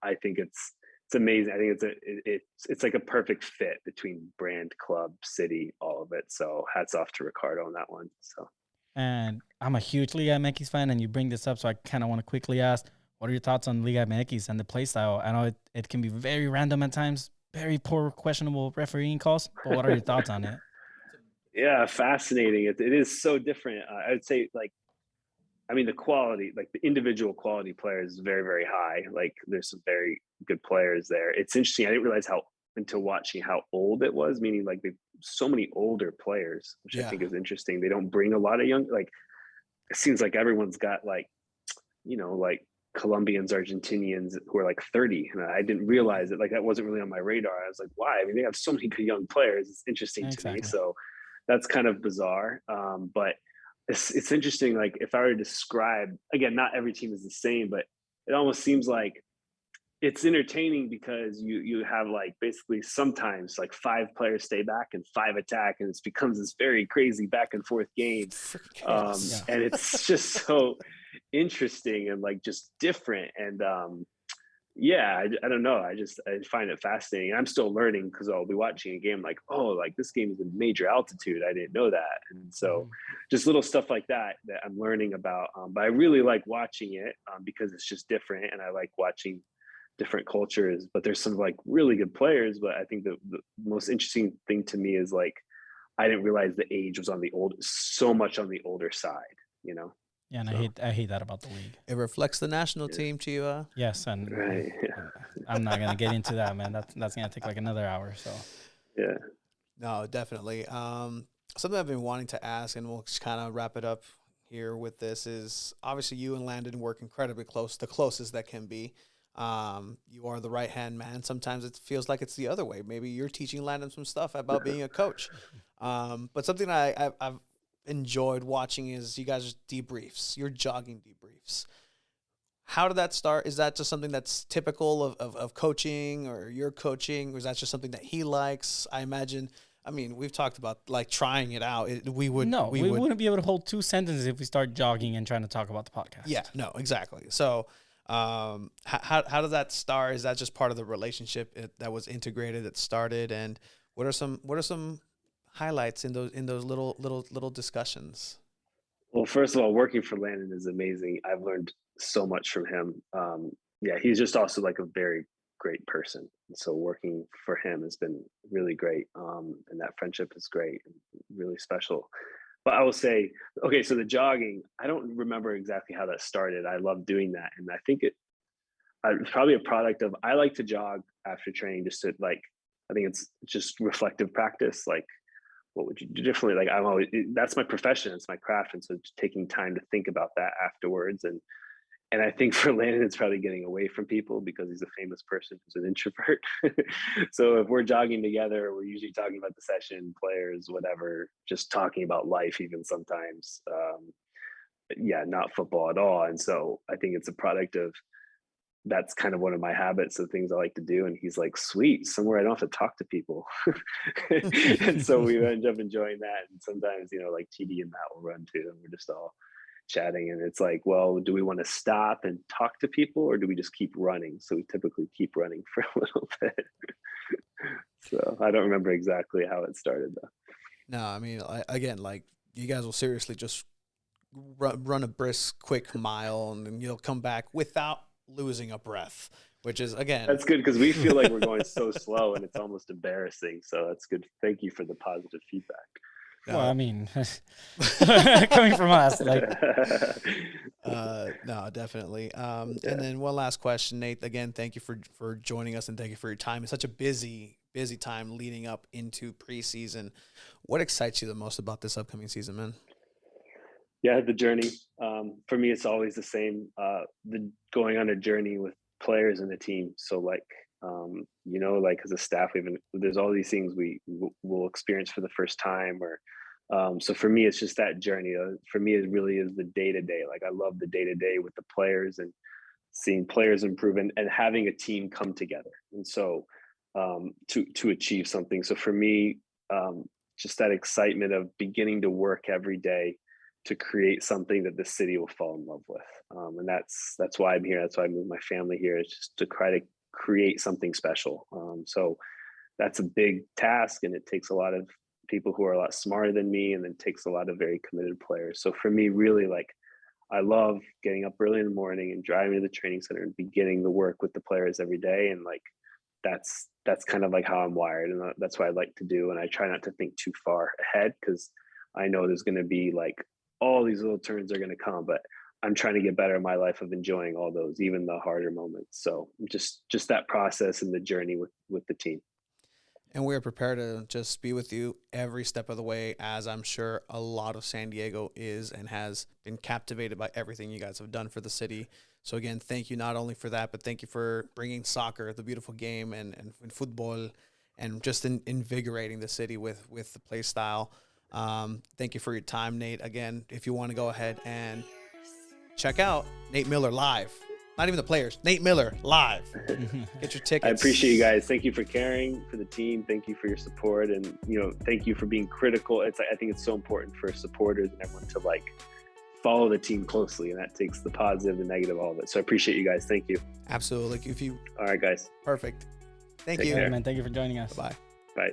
I think it's amazing. I think it's like a perfect fit between brand, club, city, all of it. So hats off to Ricardo on that one. So And I'm a huge Liga MX fan, and you bring this up, so I kind of want to quickly ask, what are your thoughts on Liga MX and the play style? I know it can be very random at times, very poor, questionable refereeing calls, but what are your thoughts on it? yeah, fascinating. It is so different. I would say like, I mean, the quality, like the individual quality players is very, very high. Like there's some very good players there. It's interesting. I didn't realize how until watching how old it was, meaning like they so many older players, which I Yeah. think is interesting. They don't bring a lot of young, like it seems like everyone's got like, like Colombians, Argentinians who are like 30. And I didn't realize it. Like that wasn't really on my radar. I was like, why? I mean, they have so many good young players. It's interesting to me. Exactly. So that's kind of bizarre. But it's interesting. Like if I were to describe, again, not every team is the same, but it almost seems like it's entertaining because you have like basically sometimes like 5 players stay back and 5 attack, and it becomes this very crazy back and forth game. Chaos. And it's just so interesting and like just different. And yeah, I don't know. I find it fascinating. I'm still learning because I'll be watching a game like, oh, like this game is in major altitude. I didn't know that. And so just little stuff like that I'm learning about. But I really like watching it because it's just different, and I like watching different cultures. But there's some like really good players. But I think the most interesting thing to me is like I didn't realize the age was so much on the older side, Yeah, and So. I hate that about the league. It reflects the national team to you. Yes, and Right. I'm not gonna get into that, man. That's gonna take like another hour. So Yeah. No, definitely. Something I've been wanting to ask, and we'll just kind of wrap it up here with this, is obviously you and Landon work incredibly close, the closest that can be. You are the right-hand man. Sometimes it feels like it's the other way. Maybe you're teaching Landon some stuff about being a coach. But something I've enjoyed watching is you guys' debriefs, your jogging debriefs. How did that start? Is that just something that's typical of coaching, or your coaching, or is that just something that he likes? I imagine. I mean, we've talked about like trying it out. We wouldn't be able to hold 2 sentences if we start jogging and trying to talk about the podcast. Yeah, no, exactly. So, how does that start? Is that just part of the relationship that was integrated, that started? And what are some highlights in those little discussions? Well, first of all, working for Landon is amazing. I've learned so much from him. Yeah, he's just also like a very great person. So working for him has been really great. And that friendship is great, and really special. But I will say, okay, so the jogging, I don't remember exactly how that started. I love doing that. And I think it's probably a product of, I like to jog after training just to like, I think it's just reflective practice. Like, what would you do differently? Like that's my profession, it's my craft. And so just taking time to think about that afterwards. And I think for Landon, it's probably getting away from people because he's a famous person who's an introvert. So if we're jogging together, we're usually talking about the session, players, whatever, just talking about life, even sometimes. Yeah, not football at all. And so I think it's a product of, that's kind of one of my habits of things I like to do. And he's like, sweet, somewhere I don't have to talk to people. And so we end up enjoying that. And sometimes, like TD and Matt will run too, and we're just all chatting. And it's like, well, do we want to stop and talk to people, or do we just keep running? So we typically keep running for a little bit. So I don't remember exactly how it started though. No, I mean, again, like you guys will seriously just run a brisk, quick mile, and then you'll come back without losing a breath, which is, again, That's good because we feel like we're going so slow and it's almost embarrassing. So that's good. Thank you for the positive feedback. Well, I mean, coming from us, like, no, definitely. And then one last question, Nate. Again, thank you for joining us and thank you for your time. It's such a busy time leading up into preseason. What excites you the most about this upcoming season, man? Yeah, the journey. For me, it's always the same. The going on a journey with players and the team. So like, like as a staff, there's all these things we will experience for the first time, or so for me, it's just that journey. For me, it really is the day to day. Like I love the day to day with the players and seeing players improve and having a team come together. And so to achieve something. So for me, just that excitement of beginning to work every day to create something that the city will fall in love with. And that's why I'm here. That's why I moved my family here. It's just to try to create something special. So that's a big task, and it takes a lot of people who are a lot smarter than me, and then takes a lot of very committed players. So for me, really, like, I love getting up early in the morning and driving to the training center and beginning the work with the players every day. And like, that's kind of like how I'm wired, and that's what I like to do. And I try not to think too far ahead because I know there's going to be like all these little turns are going to come, but I'm trying to get better in my life of enjoying all those, even the harder moments. So just that process and the journey with the team. And we're prepared to just be with you every step of the way, as I'm sure a lot of San Diego is and has been captivated by everything you guys have done for the city. So again, thank you not only for that, but thank you for bringing soccer, the beautiful game, and football, and just invigorating the city with the play style. Thank you for your time, Nate. Again, if you want to go ahead and check out Nate Miller live. Not even the players. Nate Miller live. Get your tickets. I appreciate you guys. Thank you for caring for the team. Thank you for your support, and thank you for being critical. I think it's so important for supporters and everyone to like follow the team closely, and that takes the positive, the negative, all of it. So I appreciate you guys. Thank you. Absolutely. All right, guys. Perfect. Thank Take you. care. man, thank you for joining us. Bye. Bye.